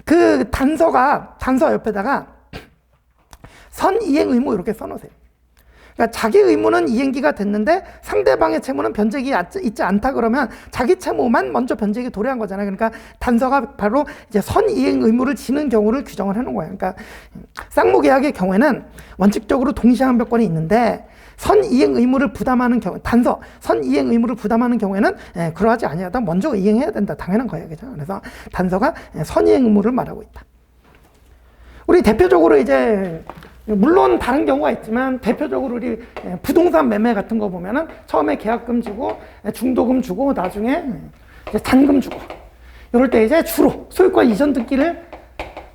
그 단서 옆에다가 선 이행 의무 이렇게 써놓으세요. 그러니까 자기 의무는 이행기가 됐는데 상대방의 채무는 변제기에 있지 않다 그러면 자기 채무만 먼저 변제기 도래한 거잖아요. 그러니까 단서가 바로 이제 선 이행 의무를 지는 경우를 규정을 해놓은 거예요. 그러니까 쌍무계약의 경우에는 원칙적으로 동시함벽권이 있는데 선이행 의무를 부담하는 경우, 단서, 선이행 의무를 부담하는 경우에는 그러하지 아니하다 먼저 이행해야 된다. 당연한 거예요. 그죠? 그래서 단서가 선이행 의무를 말하고 있다. 우리 대표적으로 이제 물론 다른 경우가 있지만 대표적으로 우리 부동산 매매 같은 거 보면은 처음에 계약금 주고 중도금 주고 나중에 이제 잔금 주고 이럴 때 이제 주로 소유권 이전 등기를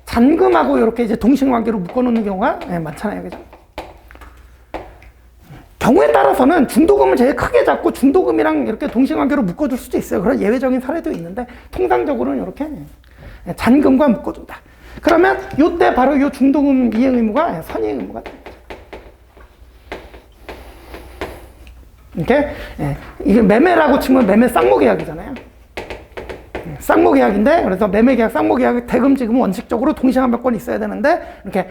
잔금하고 이렇게 이제 동시관계로 묶어놓는 경우가 많잖아요. 그죠? 경우에 따라서는 중도금을 제일 크게 잡고 중도금이랑 이렇게 동시관계로 묶어줄 수도 있어요. 그런 예외적인 사례도 있는데 통상적으로는 이렇게 잔금과 묶어준다. 그러면 이때 바로 이 중도금 이행 의무가 선이행 의무가 됩니다. 이렇게 이게 매매라고 치면 매매 쌍모계약이잖아요. 쌍모계약인데 그래서 매매계약, 쌍모계약, 대금 지금은 원칙적으로 동시한명권이 있어야 되는데 이렇게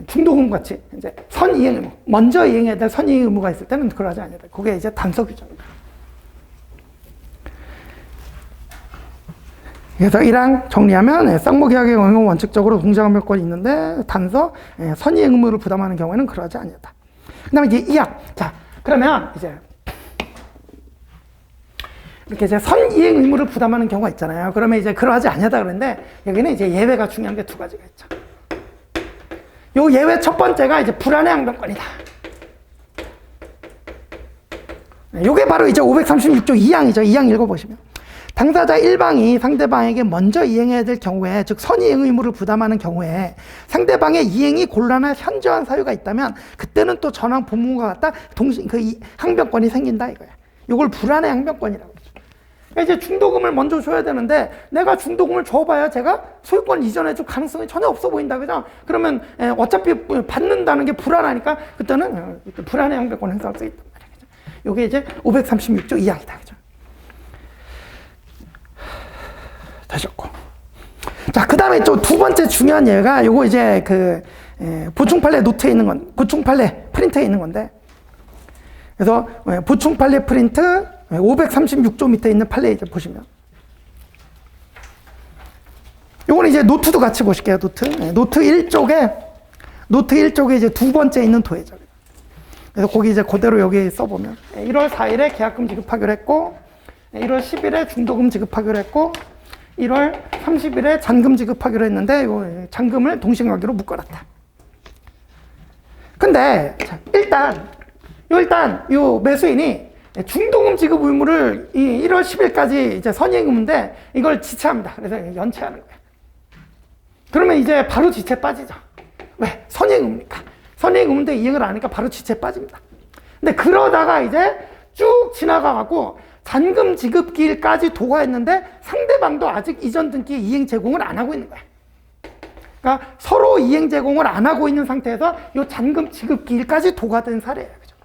중도금 같이 이제 선이행 의무, 먼저 이행해야 될 선이행 의무가 있을 때는 그러지 않아야 돼. 그게 이제 단서 규정입니다. 그래서 1항 정리하면 쌍모계약의 경우 원칙적으로 동시한명권이 있는데 단서 선이행 의무를 부담하는 경우에는 그러지 않다. 그다음에 이제 2항. 자, 그러면 이제 이렇게 이제 선이행 의무를 부담하는 경우가 있잖아요. 그러면 이제 그러하지 않다 그러는데 여기는 이제 예외가 중요한 게 두 가지가 있죠. 요 예외 첫 번째가 이제 불안의 항변권이다. 요게 바로 이제 536조 2항이죠. 2항 읽어보시면. 당사자 1방이 상대방에게 먼저 이행해야 될 경우에, 즉 선이행 의무를 부담하는 경우에 상대방의 이행이 곤란한 현저한 사유가 있다면 그때는 또 전항 본문과 같다 항변권이 생긴다 이거야. 요걸 불안의 항변권이라고 그러죠. 그러니까 이제 중도금을 먼저 줘야 되는데 내가 중도금을 줘봐야 제가 소유권 이전해줄 가능성이 전혀 없어 보인다, 그죠? 그러면 어차피 받는다는 게 불안하니까 그때는 불안의 항변권 행사할 수 있단 말이야, 그죠? 요게 이제 536조 2항이다, 그죠? 되셨고. 자, 그 다음에 또 두 번째 중요한 예가 요거 이제 보충 판례 노트에 있는 건, 보충 판례 프린트에 있는 건데, 그래서 보충 판례 프린트 536조 밑에 있는 판례 이제 보시면 요거는 이제 노트도 같이 보실게요. 노트 1쪽에 이제 두 번째 있는 도해죠. 그래서 거기 이제 그대로 여기 써보면 1월 4일에 계약금 지급하기로 했고 1월 10일에 중도금 지급하기로 했고 1월 30일에 잔금 지급하기로 했는데 요 잔금을 동시관계로 묶어놨다. 근데 자, 일단 요 매수인이 중도금 지급 의무를 1월 10일까지 이제 선이행 의무인데 이걸 지체합니다. 그래서 연체하는 거예요. 그러면 이제 바로 지체 빠지죠. 왜? 선이행 의무니까. 선이행 의무인데 이행을 안 하니까 바로 지체 빠집니다. 근데 그러다가 이제 쭉 지나가갖고 잔금 지급기일까지 도과했는데 상대방도 아직 이전 등기 이행 제공을 안 하고 있는 거야. 그러니까 서로 이행 제공을 안 하고 있는 상태에서 이 잔금 지급기일까지 도과된 사례예요. 그죠?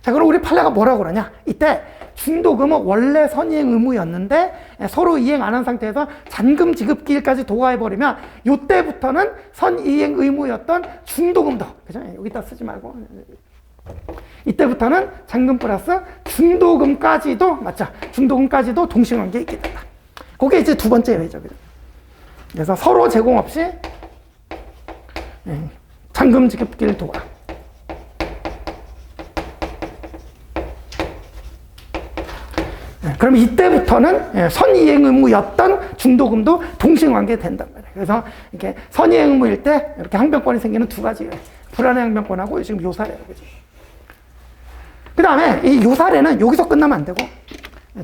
자, 그럼 우리 판례가 뭐라고 그러냐? 이때 중도금은 원래 선이행 의무였는데 서로 이행 안 한 상태에서 잔금 지급기일까지 도과해버리면 이때부터는 선이행 의무였던 중도금도, 그죠? 여기다 쓰지 말고. 이때부터는 잔금 플러스 중도금까지도, 맞죠? 중도금까지도 동시관계에 있게 된다. 그게 이제 두 번째 예외죠. 그죠? 그래서 서로 제공 없이 잔금 지급기일 도과. 그럼 이때부터는 선이행 의무였던 중도금도 동시관계 된단 말이에요. 그래서 이렇게 선이행 의무일 때 이렇게 항변권이 생기는 두 가지예요. 불안의 항변권하고 지금 요 사례예요. 그죠? 그 다음에 이 요 사례는 여기서 끝나면 안 되고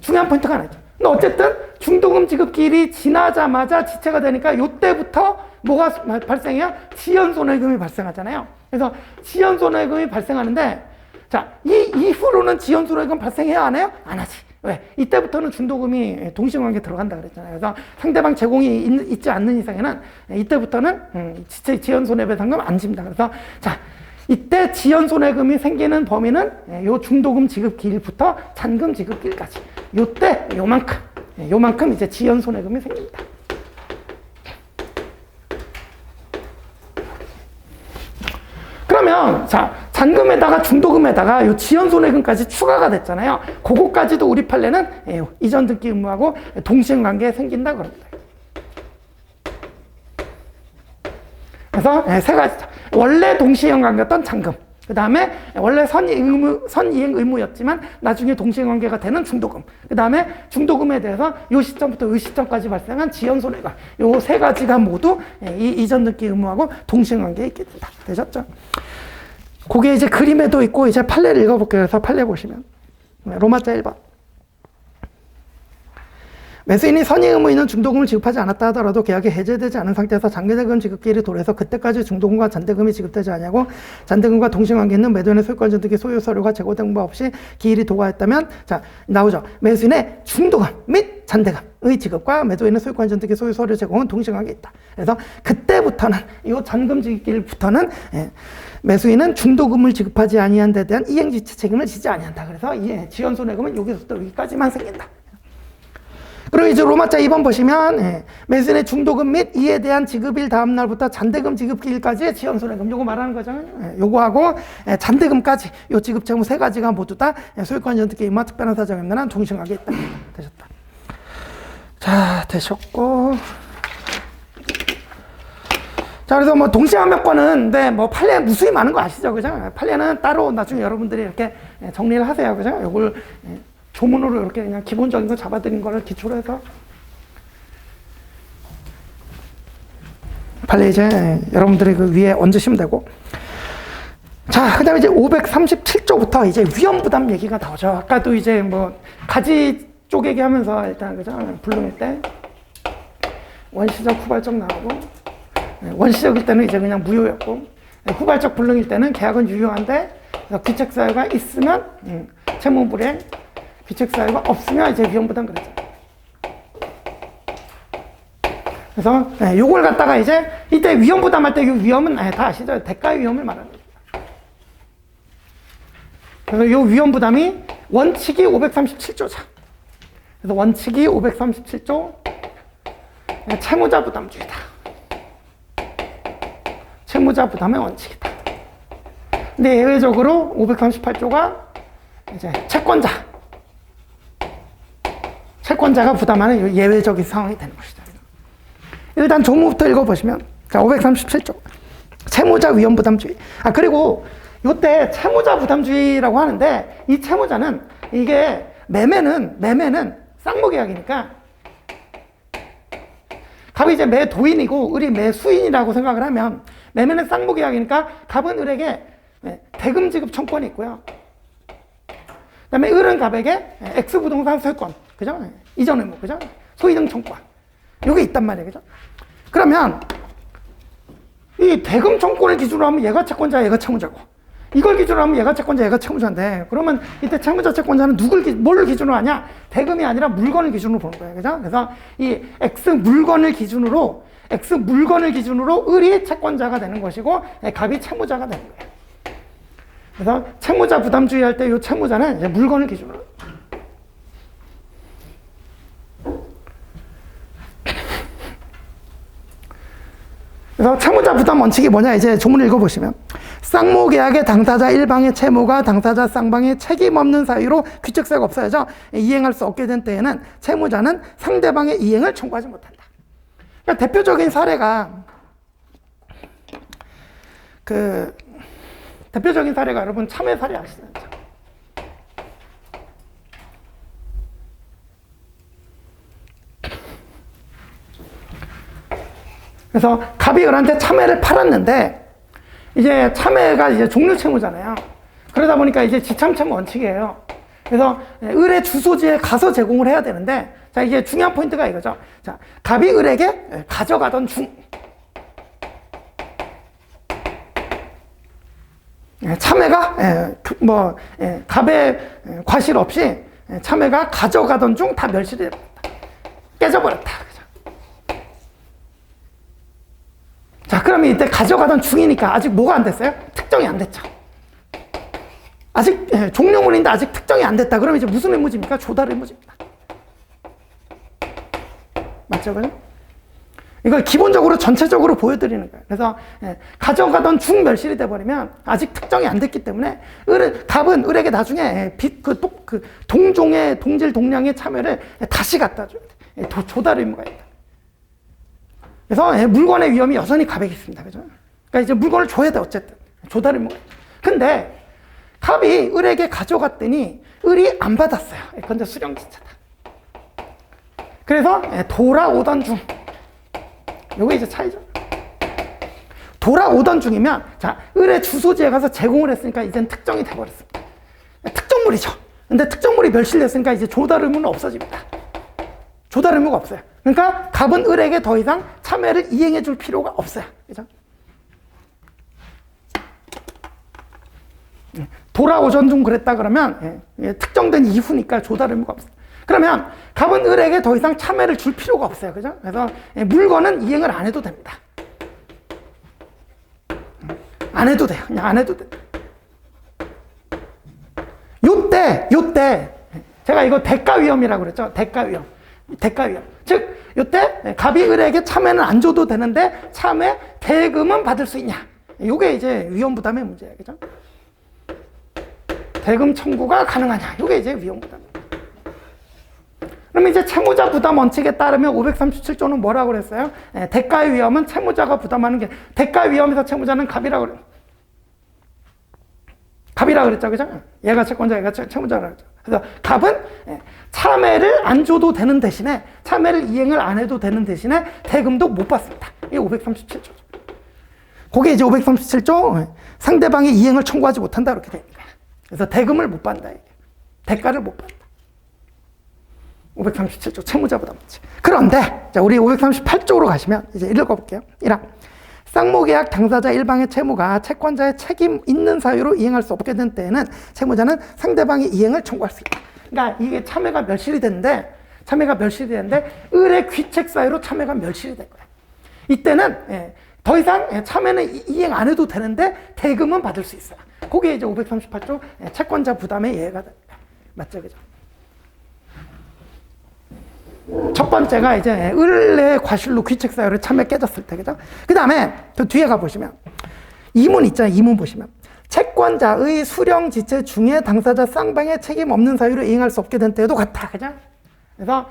중요한 포인트가 하나 있죠. 근데 어쨌든 중도금 지급기일이 지나자마자 지체가 되니까 이때부터 뭐가 발생해요? 지연손해금이 발생하잖아요. 그래서 지연손해금이 발생하는데 자, 이 이후로는 지연손해금 발생해야 안 해요? 안 하지. 왜? 이때부터는 중도금이 동시관계 들어간다 그랬잖아요. 그래서 상대방 제공이 있지 않는 이상에는 이때부터는 지연손해배상금 안 집니다. 그래서 자, 이때 지연손해금이 생기는 범위는 요 중도금 지급기일부터 잔금 지급기일까지. 요때 요만큼 이제 지연손해금이 생깁니다. 그러면 자, 잔금에다가 중도금에다가 요 지연손해금까지 추가가 됐잖아요. 그거까지도 우리 판례는 이전 등기 의무하고 동시행관계에 생긴다 그럽니다. 그래서 세 가지죠. 원래 동시행관계였던 잔금, 그 다음에 원래 선이행 의무였지만 나중에 동시관계가 되는 중도금. 그 다음에 중도금에 대해서 이 시점부터 이 시점까지 발생한 지연손해가. 요 세 가지가 모두 이 이전 등기 의무하고 동시관계에 있게 된다. 되셨죠? 그게 이제 그림에도 있고 이제 판례를 읽어볼게요. 그래서 판례 보시면. 로마자 1번. 매수인이 선의 의무인은 중도금을 지급하지 않았다 하더라도 계약이 해제되지 않은 상태에서 잔대금 지급기일이 도래해서 그때까지 중도금과 잔대금이 지급되지 아니하고 잔대금과 동시관계 있는 매도인의 소유권 전등기 소유 서류가 제고된 바 없이 기일이 도과했다면 자 나오죠. 매수인의 중도금 및 잔대금의 지급과 매도인의 소유권 전등기 소유 서류 제공은 동시관계 있다. 그래서 그때부터는 이 잔금 지급기일부터는 매수인은 중도금을 지급하지 아니한 데 대한 이행지체 책임을 지지 아니한다. 그래서 지연손해금은 여기서부터 여기까지만 생긴다. 그리고 이제 로마자 2번 보시면 매수인의 중도금 및 이에 대한 지급일 다음 날부터 잔대금 지급기일까지의 지연손해금 요거 말하는 거잖아요. 요거하고 잔대금까지 요 지급 채무 세 가지가 모두 다 소유권 전등기 임마 특별한 사정에 의한 동시관계에 있다. 되셨다. 자 되셨고 자 그래서 뭐 동시환명권은 근데 뭐 판례 무수히 많은 거 아시죠, 그죠? 판례는 따로 나중에 여러분들이 이렇게 정리를 하세요, 그죠? 요걸 조문으로 이렇게 그냥 기본적인 거 잡아드린 거를 기초로 해서 판례 이제 여러분들이 그 위에 얹으시면 되고. 자, 그 다음에 이제 537조부터 이제 위험부담 얘기가 나오죠. 아까도 이제 뭐 가지 쪼개기 하면서 일단 그죠? 불능일 때 원시적 후발적 나오고 원시적일 때는 이제 그냥 무효였고 후발적 불능일 때는 계약은 유효한데 귀책 사유가 있으면 채무 불이행, 귀책 사유가 없으면 이제 위험부담 그랬죠. 그래서 요걸 갖다가 이제 이때 위험부담할 때 이 위험은 다 아시죠? 대가의 위험을 말하는 거죠. 그래서 요 위험부담이 원칙이 537조자. 그래서 원칙이 537조 채무자 부담주의다. 채무자 부담의 원칙이다. 근데 예외적으로 538조가 이제 채권자가 부담하는 예외적인 상황이 되는 것이다. 일단 조문부터 읽어보시면, 자, 537조. 채무자 위험 부담주의. 그리고 요때 채무자 부담주의라고 하는데, 이 채무자는 이게 매매는 쌍무계약이니까, 갑이 이제 매도인이고, 을이 매수인이라고 생각을 하면, 매매는 쌍무계약이니까, 갑은 을에게 대금 지급 청권이 있고요. 그 다음에 을은 갑에게 X부동산 소유권, 그죠? 이전 의무, 그죠? 소유등 청권. 요게 있단 말이에요, 그죠? 그러면, 이 대금 청권을 기준으로 하면 얘가 채권자, 얘가 채무자고, 이걸 기준으로 하면 얘가 채권자, 얘가 채무자인데, 그러면 이때 채무자, 채권자는 뭘 기준으로 하냐? 대금이 아니라 물건을 기준으로 보는 거예요, 그죠? 그래서 이 X 물건을 기준으로 을이 채권자가 되는 것이고, 갑이 채무자가 되는 거예요. 그래서 채무자 부담주의 할 때 이 채무자는 이제 물건을 기준으로. 그래서 채무자 부담 원칙이 뭐냐, 이제 조문을 읽어보시면. 쌍무계약의 당사자 1방의 채무가 당사자 쌍방의 책임 없는 사유로 귀책사유가 없어야죠. 이행할 수 없게 된 때에는 채무자는 상대방의 이행을 청구하지 못한다. 그러니까 대표적인 사례가 여러분 참외 사례 아시죠? 그래서 갑이 을한테 참외를 팔았는데 이제 참외가 이제 종료 채무잖아요. 그러다 보니까 이제 지참채무 원칙이에요. 그래서 을의 주소지에 가서 제공을 해야 되는데, 자, 이게 중요한 포인트가 이거죠. 자, 갑이 을에게 가져가던 중 참외가 갑의 과실 없이 참외가 가져가던 중 다 멸실이 됐다. 깨져버렸다. 그죠? 자, 그러면 이때 가져가던 중이니까 아직 뭐가 안 됐어요? 특정이 안 됐죠. 아직 종료물인데 아직 특정이 안 됐다. 그러면 이제 무슨 의무집니까? 조달 의무집니다. 맞죠? 그죠? 이걸 기본적으로 전체적으로 보여드리는 거예요. 그래서 가져가던 중 멸실이 돼버리면 아직 특정이 안 됐기 때문에 갑은 을에게 나중에 동종의 동질 동량의 참외를 다시 갖다 줘야 돼. 조달 의무가 있다. 그래서 물건의 위험이 여전히 갑에게 있습니다. 그죠? 그러니까 이제 물건을 줘야 돼, 어쨌든. 조달 의무가 있다. 근데 갑이 을에게 가져갔더니 을이 안 받았어요. 근데 수령지체다. 그래서 돌아오던 중, 요게 이제 차이죠. 돌아오던 중이면, 자, 을의 주소지에 가서 제공을 했으니까 이젠 특정이 돼버렸습니다. 특정물이죠. 근데 특정물이 멸실됐으니까 이제 조달 의무는 없어집니다. 조달 의무가 없어요. 그러니까 갑은 을에게 더 이상 참회를 이행해 줄 필요가 없어요. 그죠? 돌아오던 중 그랬다 그러면 특정된 이후니까 조달 의무가 없어요. 그러면 갑은 을에게 더 이상 참회를 줄 필요가 없어요. 그죠? 그래서 물건은 이행을 안 해도 됩니다. 안 해도 돼요. 그냥 안 해도 돼요. 요때 제가 이거 대가 위험이라고 그랬죠. 대가 위험. 즉 요때 갑이 을에게 참회는 안 줘도 되는데 참회 대금은 받을 수 있냐. 요게 이제 위험 부담의 문제예요. 그죠? 대금 청구가 가능하냐. 요게 이제 위험 부담입니다. 그러면 이제 채무자 부담 원칙에 따르면 537조는 뭐라고 그랬어요? 대가의 위험은 채무자가 부담하는 게, 대가의 위험에서 채무자는 갑이라고 그랬죠. 그죠? 얘가 채권자, 얘가 채무자라고 그랬죠. 그래서 갑은 참회를 안 줘도 되는 대신에, 참회를 이행을 안 해도 되는 대신에 대금도 못 받습니다. 이게 537조죠. 그게 이제 537조 상대방이 이행을 청구하지 못한다 이렇게 되니까. 그래서 대금을 못 받는다. 이게. 대가를 못 받는다. 537조 채무자 부담 원칙. 그런데 자, 우리 538조로 가시면 이제 읽어볼게요. 1항. 쌍모계약 당사자 일방의 채무가 채권자의 책임 있는 사유로 이행할 수 없게 된 때에는 채무자는 상대방의 이행을 청구할 수 있다. 그러니까 이게 참회가 멸실이 됐는데 을의 귀책 사유로 참회가 멸실이 된 거예요. 이때는 더 이상 참회는 이행 안 해도 되는데 대금은 받을 수 있어요. 그게 이제 538조 채권자 부담의 예외가 됩니다. 맞죠, 그죠? 첫 번째가 이제 을의 과실로 귀책 사유로 참회 깨졌을 때, 그죠? 그 다음에 그 뒤에 가보시면 이문 있잖아요. 이문 보시면 채권자의 수령 지체 중에 당사자 쌍방의 책임 없는 사유로 이행할 수 없게 된 때에도 같다, 그죠? 그래서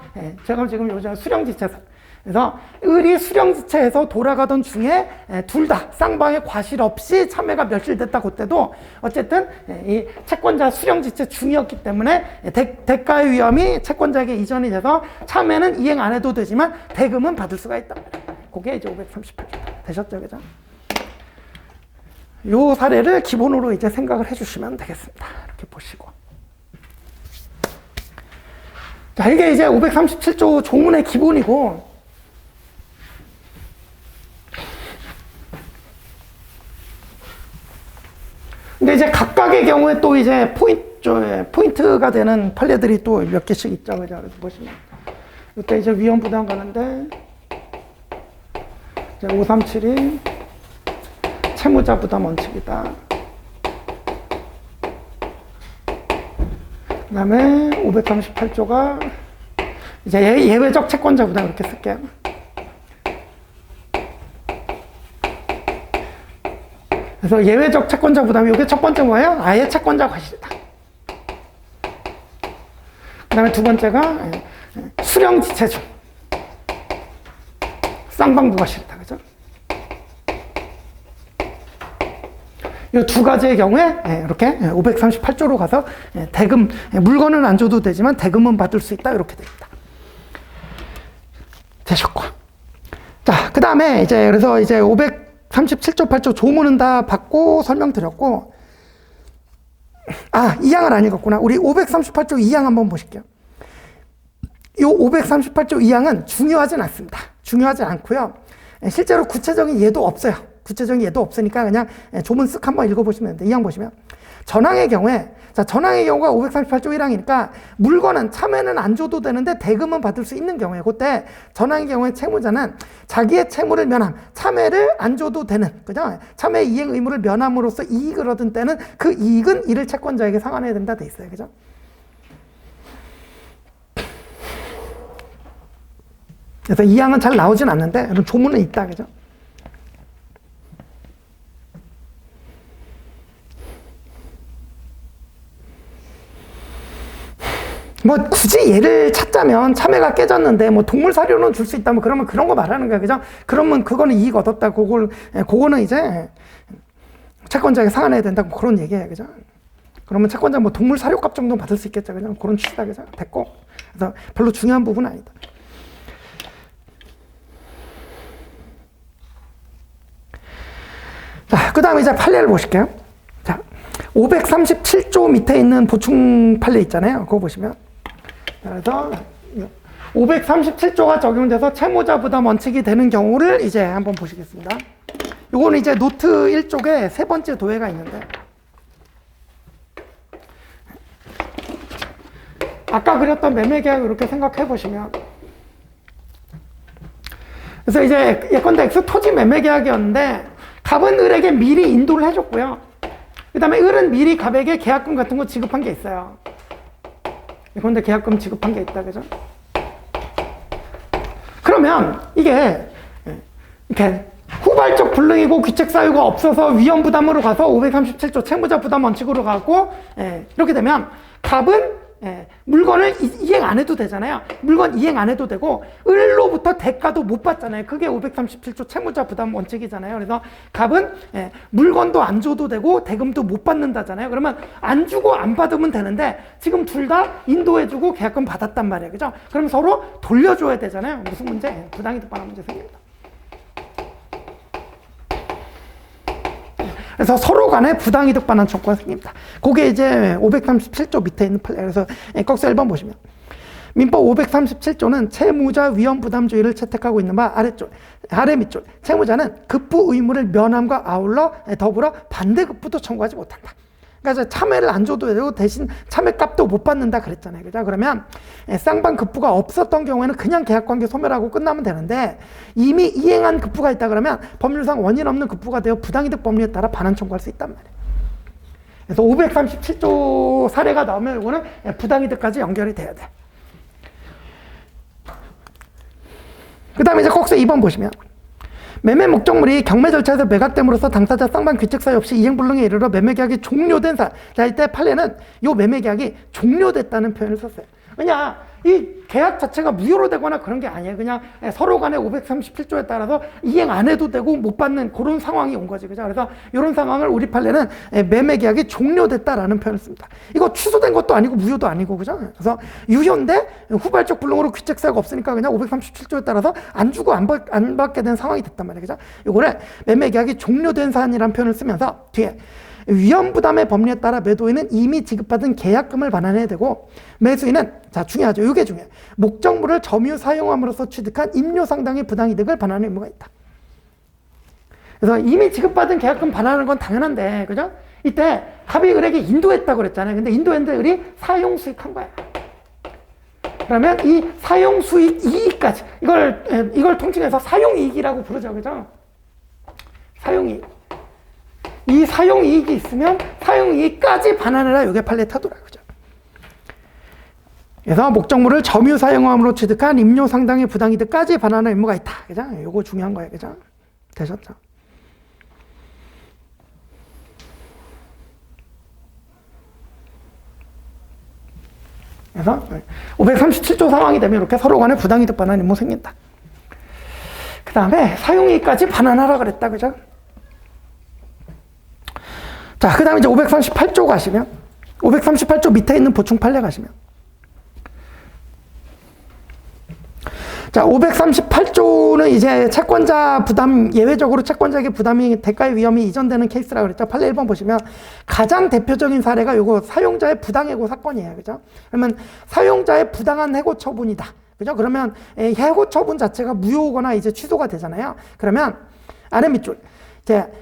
제가 지금 요즘 수령 지체사, 그래서 을이 수령 지체에서 돌아가던 중에 둘 다 쌍방의 과실 없이 참회가 멸실됐다 그때도 어쨌든 이 채권자 수령 지체 중이었기 때문에 대가의 위험이 채권자에게 이전이 돼서 참회는 이행 안 해도 되지만 대금은 받을 수가 있다. 그게 이제 538조 되셨죠, 그죠? 요 사례를 기본으로 이제 생각을 해주시면 되겠습니다. 이렇게 보시고. 자, 이게 이제 537조 조문의 기본이고. 근데 이제 각각의 경우에 또 이제 포인트가 되는 판례들이 또 몇 개씩 있죠. 그죠? 그래서 보시면. 이때 이제 위험 부담 가는데, 이제 537이 채무자 부담 원칙이다. 그 다음에 538조가 이제 예외적 채권자 부담 이렇게 쓸게요. 그래서 예외적 채권자 부담이 이게 첫 번째 뭐예요? 아예 채권자 과실이다. 그 다음에 두 번째가 수령 지체 중 쌍방 부과실이다. 그죠? 이 두 가지의 경우에 이렇게 538조로 가서 대금, 물건은 안 줘도 되지만 대금은 받을 수 있다. 이렇게 됩니다. 되셨고. 자, 그 다음에 이제 그래서 이제 537조 8조 조문은 다 받고 설명드렸고, 이 항을 안 읽었구나. 우리 538조 2항 한번 보실게요. 이 538조 2항은 중요하진 않습니다. 중요하지 않고요. 실제로 구체적인 예도 없어요. 구체적인 예도 없으니까 그냥 조문 쓱 한번 읽어보시면 돼요. 2항 보시면. 전항의 경우에, 자, 전항의 경우가 538조 1항이니까 물건은 참회는 안 줘도 되는데 대금은 받을 수 있는 경우에, 그때 전항의 경우에 채무자는 자기의 채무를 면함, 참회를 안 줘도 되는, 그죠? 참회 이행 의무를 면함으로써 이익을 얻은 때는 그 이익은 이를 채권자에게 상환해야 된다 돼 있어요. 그죠? 그래서 2항은 잘 나오진 않는데, 이런 조문은 있다. 그죠? 뭐 굳이 예를 찾자면 참회가 깨졌는데 뭐 동물 사료는 줄 수 있다면 그러면 그런 거 말하는 거야. 그죠? 그러면 그거는 이익 얻었다. 그거는 이제 채권자에게 상환해야 된다고 그런 얘기예요. 그죠? 그러면 채권자 뭐 동물 사료값 정도 받을 수 있겠죠. 그죠? 그런 취지다. 그죠? 됐고. 그래서 별로 중요한 부분은 아니다. 자, 그 다음에 이제 판례를 보실게요. 자, 537조 밑에 있는 보충 판례 있잖아요. 그거 보시면. 그래서 537조가 적용돼서 채무자 부담 원칙이 되는 경우를 이제 한번 보시겠습니다. 요거는 이제 노트 1쪽에 세 번째 도해가 있는데, 아까 그렸던 매매계약 이렇게 생각해 보시면, 그래서 이제 예컨대 X 토지 매매계약이었는데 갑은 을에게 미리 인도를 해줬고요. 그 다음에 을은 미리 갑에게 계약금 같은 거 지급한 게 있어요. 예컨대 계약금 지급한 게 있다, 그죠? 그러면 이게 이렇게 후발적 불능이고 귀책 사유가 없어서 위험 부담으로 가서 537조 채무자 부담 원칙으로 가고, 이렇게 되면 갑은 물건을 이행 안 해도 되잖아요. 물건 이행 안 해도 되고 을로부터 대가도 못 받잖아요. 그게 537조 채무자 부담 원칙이잖아요. 그래서 갑은 물건도 안 줘도 되고 대금도 못 받는다잖아요. 그러면 안 주고 안 받으면 되는데 지금 둘 다 인도해주고 계약금 받았단 말이에요. 그죠? 그럼 서로 돌려줘야 되잖아요. 무슨 문제? 부당이득 반환 문제 생깁니다. 그래서 서로 간에 부당이득 반환 청구가 생깁니다. 그게 이제 537조 밑에 있는 판례. 그래서 꺽쇠 1번 보시면 민법 537조는 채무자 위험 부담주의를 채택하고 있는 바 아래 밑줄 채무자는 급부 의무를 면함과 아울러 더불어 반대급부도 청구하지 못한다. 그러니까 참외를 안 줘도 되고 대신 참외값도 못 받는다 그랬잖아요. 그죠? 그러면 쌍방 급부가 없었던 경우에는 그냥 계약관계 소멸하고 끝나면 되는데 이미 이행한 급부가 있다 그러면 법률상 원인 없는 급부가 되어 부당이득 법리에 따라 반환 청구할 수 있단 말이에요. 그래서 537조 사례가 나오면 이거는 부당이득까지 연결이 돼야 돼. 그 다음에 이제 꺽쇠 2번 보시면 매매 목적물이 경매 절차에서 매각됨으로써 당사자 쌍방 귀책 사유 없이 이행불능에 이르러 매매계약이 종료된 사안. 자, 이때 판례는 이 매매계약이 종료됐다는 표현을 썼어요. 왜냐, 이 계약 자체가 무효로 되거나 그런 게 아니에요. 그냥 서로 간에 537조에 따라서 이행 안 해도 되고 못 받는 그런 상황이 온 거지. 그죠? 그래서 이런 상황을 우리 판례는 매매계약이 종료됐다라는 표현을 씁니다. 이거 취소된 것도 아니고 무효도 아니고, 그죠? 그래서 유효인데 후발적 불능으로 귀책 사유가 없으니까 그냥 537조에 따라서 안 주고 안 받게 된 상황이 됐단 말이에요. 그죠? 이거를 매매계약이 종료된 사안이라는 표현을 쓰면서 뒤에 위험 부담의 법리에 따라 매도인은 이미 지급받은 계약금을 반환해야 되고 매수인은, 자, 중요하죠. 이게 중요해요. 목적물을 점유 사용함으로써 취득한 임료 상당의 부당이득을 반환하는 의무가 있다. 그래서 이미 지급받은 계약금 반환하는 건 당연한데, 그죠? 이때 갑이 을에게 인도했다고 그랬잖아요. 근데 인도했는데 을이 사용 수익한 거야. 그러면 이 사용 수익 이익까지 이걸 통칭해서 사용 이익이라고 부르죠. 그죠? 사용 이익. 이 사용이익이 있으면 사용이익까지 반환해라. 이게 판례 태도라. 그죠? 그래서 목적물을 점유 사용함으로 취득한 임료 상당의 부당이득까지 반환할 의무가 있다. 그죠? 요거 중요한 거예요. 그죠? 되셨죠? 그래서 537조 상황이 되면 이렇게 서로 간에 부당이득 반환 의무 생긴다. 그 다음에 사용이익까지 반환하라 그랬다. 그죠? 자, 그 다음에 이제 538조 가시면, 538조 밑에 있는 보충 판례 가시면, 자, 538조는 이제 채권자 부담, 예외적으로 채권자에게 부담이 대가의 위험이 이전되는 케이스라고 그랬죠. 판례 1번 보시면 가장 대표적인 사례가 요거 사용자의 부당해고 사건이에요. 그죠? 그러면 사용자의 부당한 해고 처분이다. 그죠? 그러면 해고 처분 자체가 무효거나 이제 취소가 되잖아요. 그러면 아래 밑줄.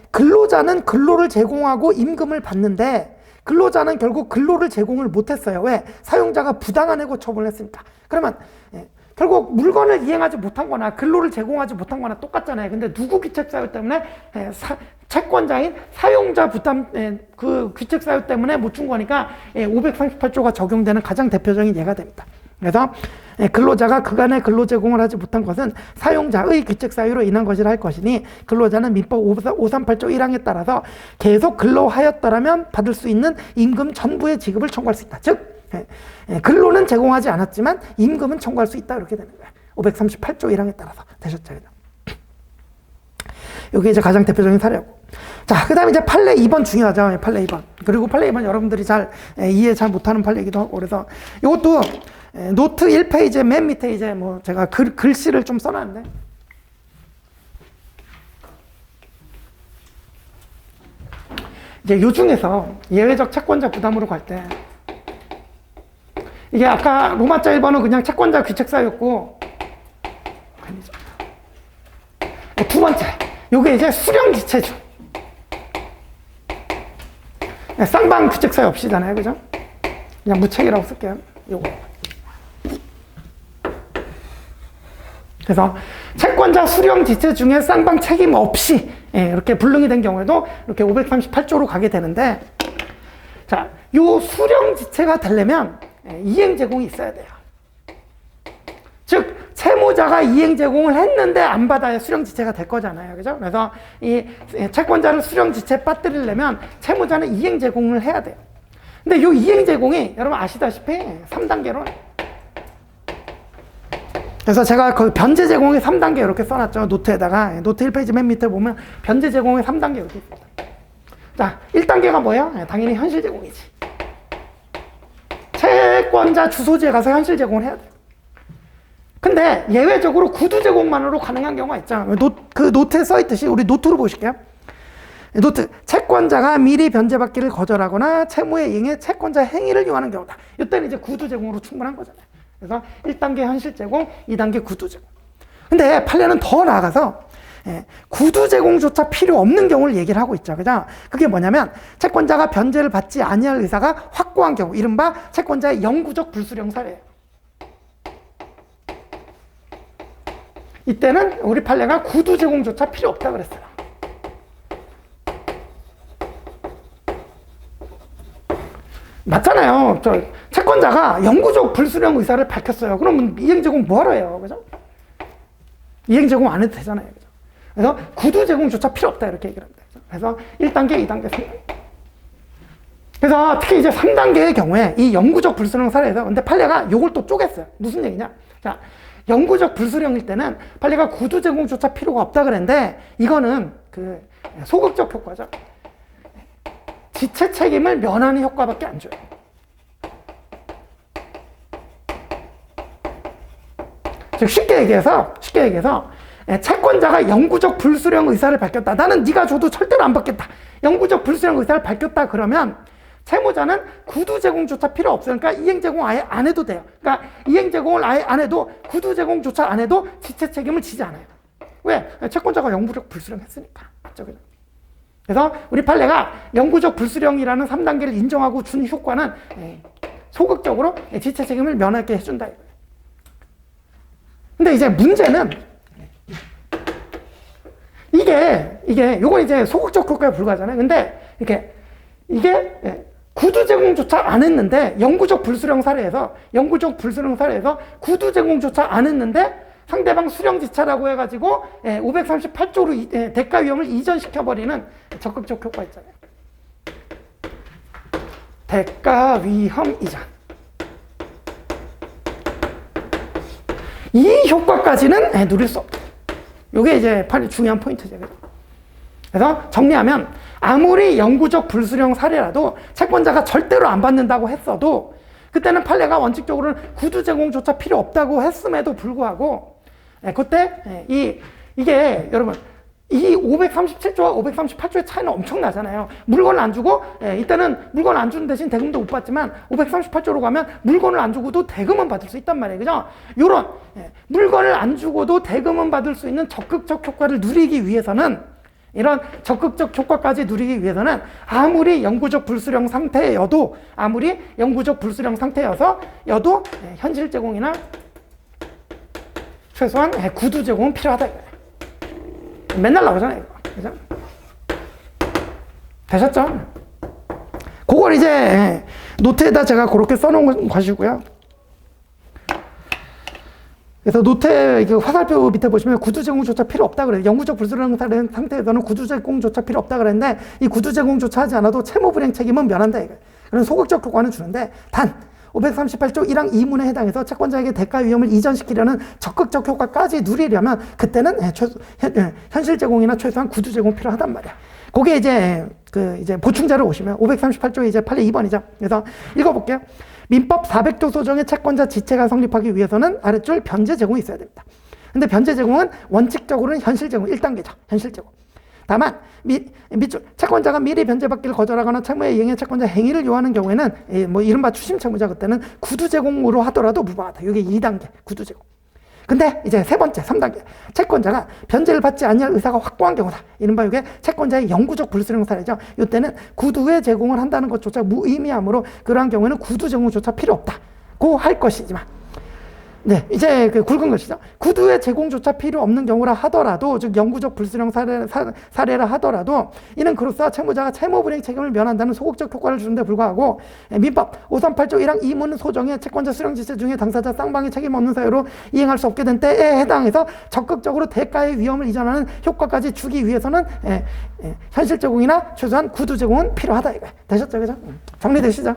근로자는 근로를 제공하고 임금을 받는데 근로자는 결국 근로를 제공을 못했어요. 왜? 사용자가 부당한 해고 처분을 했으니까. 그러면 결국 물건을 이행하지 못한 거나 근로를 제공하지 못한 거나 똑같잖아요. 근데 누구 귀책 사유 때문에 채권자인 사용자 부담 그 귀책 사유 때문에 못 준 거니까 538조가 적용되는 가장 대표적인 예가 됩니다. 그래서 근로자가 그간의 근로 제공을 하지 못한 것은 사용자의 귀책 사유로 인한 것이라 할 것이니 근로자는 민법 538조 1항에 따라서 계속 근로하였더라면 받을 수 있는 임금 전부의 지급을 청구할 수 있다. 즉 근로는 제공하지 않았지만 임금은 청구할 수 있다. 이렇게 되는 거야. 538조 1항에 따라서. 되셨죠? 이게 이제 가장 대표적인 사례고. 자, 그 다음에 이제 판례 2번 중요하죠. 판례 2번. 그리고 판례 2번 여러분들이 이해 잘 못하는 판례이기도 하고. 그래서 이것도 노트 1페이지 맨 밑에 이제 뭐 제가 글씨를 좀 써놨는데. 이제 요 중에서 예외적 채권자 부담으로 갈 때, 이게 아까 로마자 1번은 그냥 채권자 귀책사였고, 두 번째, 요게 이제 수령지체주. 쌍방 귀책사유 없이잖아요, 그죠? 그냥 무책이라고 쓸게요, 요거. 그래서 채권자 수령지체 중에 쌍방 책임 없이 이렇게 불능이 된 경우에도 이렇게 538조로 가게 되는데, 자, 요 수령지체가 되려면 이행 제공이 있어야 돼요. 즉, 채무자가 이행 제공을 했는데 안 받아야 수령지체가 될 거잖아요. 그죠? 그래서 이 채권자를 수령지체에 빠뜨리려면 채무자는 이행 제공을 해야 돼요. 근데 이 이행 제공이 여러분 아시다시피 3단계로. 그래서 제가 그 변제 제공의 3단계 이렇게 써놨죠. 노트에다가. 노트 1페이지 맨 밑에 보면 변제 제공의 3단계 이렇게 있습니다. 자, 1단계가 뭐예요? 당연히 현실 제공이지. 채권자 주소지에 가서 현실 제공을 해야 돼요. 근데 예외적으로 구두 제공만으로 가능한 경우가 있죠. 그 노트에 써있듯이 우리 노트로 보실게요. 노트, 채권자가 미리 변제받기를 거절하거나 채무에 이행해 채권자 행위를 요하는 경우다. 이때는 이제 구두 제공으로 충분한 거잖아요. 그래서 1단계 현실 제공, 2단계 구두 제공. 근데 판례는 더 나아가서 구두 제공조차 필요 없는 경우를 얘기를 하고 있죠. 그죠? 그게 뭐냐면 채권자가 변제를 받지 아니할 의사가 확고한 경우, 이른바 채권자의 영구적 불수령 사례예요. 이때는 우리 판례가 구두 제공조차 필요 없다 그랬어요. 맞잖아요. 채권자가 영구적 불수령 의사를 밝혔어요. 그러면 이행 제공 뭐하러 해요? 그죠? 이행 제공 안 해도 되잖아요. 그죠? 그래서 구두 제공조차 필요 없다 이렇게 얘기를 합니다. 그래서 1단계, 2단계, 3단계. 그래서 특히 이제 3단계의 경우에 이 영구적 불수령 사례에서 근데 판례가 요걸 또 쪼갰어요. 무슨 얘기냐? 자, 영구적 불수령일 때는 판례가 구두 제공조차 필요가 없다 그랬는데 이거는 그 소극적 효과죠. 지체 책임을 면하는 효과밖에 안 줘요. 즉 쉽게 얘기해서 채권자가 영구적 불수령 의사를 밝혔다. 나는 네가 줘도 절대로 안 받겠다. 영구적 불수령 의사를 밝혔다 그러면 채무자는 구두 제공조차 필요 없어요. 그러니까 이행 제공 아예 안 해도 돼요. 그러니까 이행 제공을 아예 안 해도 구두 제공조차 안 해도 지체 책임을 지지 않아요. 왜? 채권자가 영구적 불수령 했으니까. 맞죠? 그래서 우리 판례가 영구적 불수령이라는 3단계를 인정하고 준 효과는 소극적으로 지체 책임을 면하게 해준다. 근데 이제 문제는 요건 이제 소극적 효과에 불과하잖아요. 근데 이게 구두 제공조차 안 했는데 영구적 불수령 사례에서 구두 제공조차 안 했는데 상대방 수령지차라고 해가지고 538조로 대가 위험을 이전시켜버리는 적극적 효과 있잖아요. 대가 위험 이전. 이 효과까지는 누릴 수 없다. 이게 이제 중요한 포인트죠. 그래서 정리하면 아무리 영구적 불수령 사례라도 채권자가 절대로 안 받는다고 했어도 그때는 판례가 원칙적으로는 구두 제공조차 필요 없다고 했음에도 불구하고 그때 이게 여러분 이 537조와 538조의 차이는 엄청나잖아요. 물건을 안 주고 이때는 물건을 안 주는 대신 대금도 못 받지만 538조로 가면 물건을 안 주고도 대금은 받을 수 있단 말이에요. 그죠? 요런 물건을 안 주고도 대금은 받을 수 있는 적극적 효과를 누리기 위해서는 이런 적극적 효과까지 누리기 위해서는 아무리 영구적 불수령 상태여도 현실 제공이나 최소한 구두 제공은 필요하다. 맨날 나오잖아요. 그죠? 되셨죠? 그걸 이제 노트에다 제가 그렇게 써놓은 것이고요. 그래서 노트에 화살표 밑에 보시면 구두 제공조차 필요 없다 그래요. 영구적 불수령 상태에서는 구두 제공조차 필요 없다 그랬는데 이 구두 제공조차 하지 않아도 채무 불이행 책임은 면한다 이거예요. 그런 소극적 효과는 주는데 단 538조 1항 2문에 해당해서 채권자에게 대가 위험을 이전시키려는 적극적 효과까지 누리려면 그때는 현실 제공이나 최소한 구두 제공 필요하단 말이야. 그게 이제 보충자를 오시면 538조 이제 판례 2번이죠. 그래서 읽어볼게요. 민법 400조 소정의 채권자 지체가 성립하기 위해서는 아랫줄 변제 제공이 있어야 됩니다. 근데 변제 제공은 원칙적으로는 현실 제공 1단계죠. 현실 제공. 다만 밑줄 채권자가 미리 변제받기를 거절하거나 채무의 이행에 채권자 행위를 요하는 경우에는 뭐 이른바 추심 채무자 그때는 구두 제공으로 하더라도 무방하다. 이게 2단계 구두 제공. 근데 이제 세 번째 3단계 채권자가 변제를 받지 않을 의사가 확고한 경우다. 이른바 이게 채권자의 영구적 불수령 사례죠. 이때는 구두의 제공을 한다는 것조차 무의미하므로 그러한 경우에는 구두 제공조차 필요 없다고 할 것이지만 네, 이제 그 굵은 것이죠. 구두의 제공조차 필요 없는 경우라 하더라도, 즉 영구적 불수령 사례라 하더라도 이는 그로써 채무자가 채무불이행 책임을 면한다는 소극적 효과를 주는데 불구하고 민법 538조 1항 2문 소정의 채권자 수령지체 중에 당사자 쌍방이 책임 없는 사유로 이행할 수 없게 된 때에 해당해서 적극적으로 대가의 위험을 이전하는 효과까지 주기 위해서는 현실 제공이나 최소한 구두 제공은 필요하다 이거예요. 되셨죠, 그죠? 정리되시죠?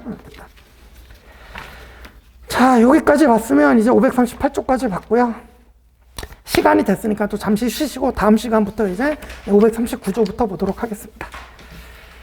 자, 여기까지 봤으면 이제 538조까지 봤고요. 시간이 됐으니까 또 잠시 쉬시고 다음 시간부터 이제 539조부터 보도록 하겠습니다.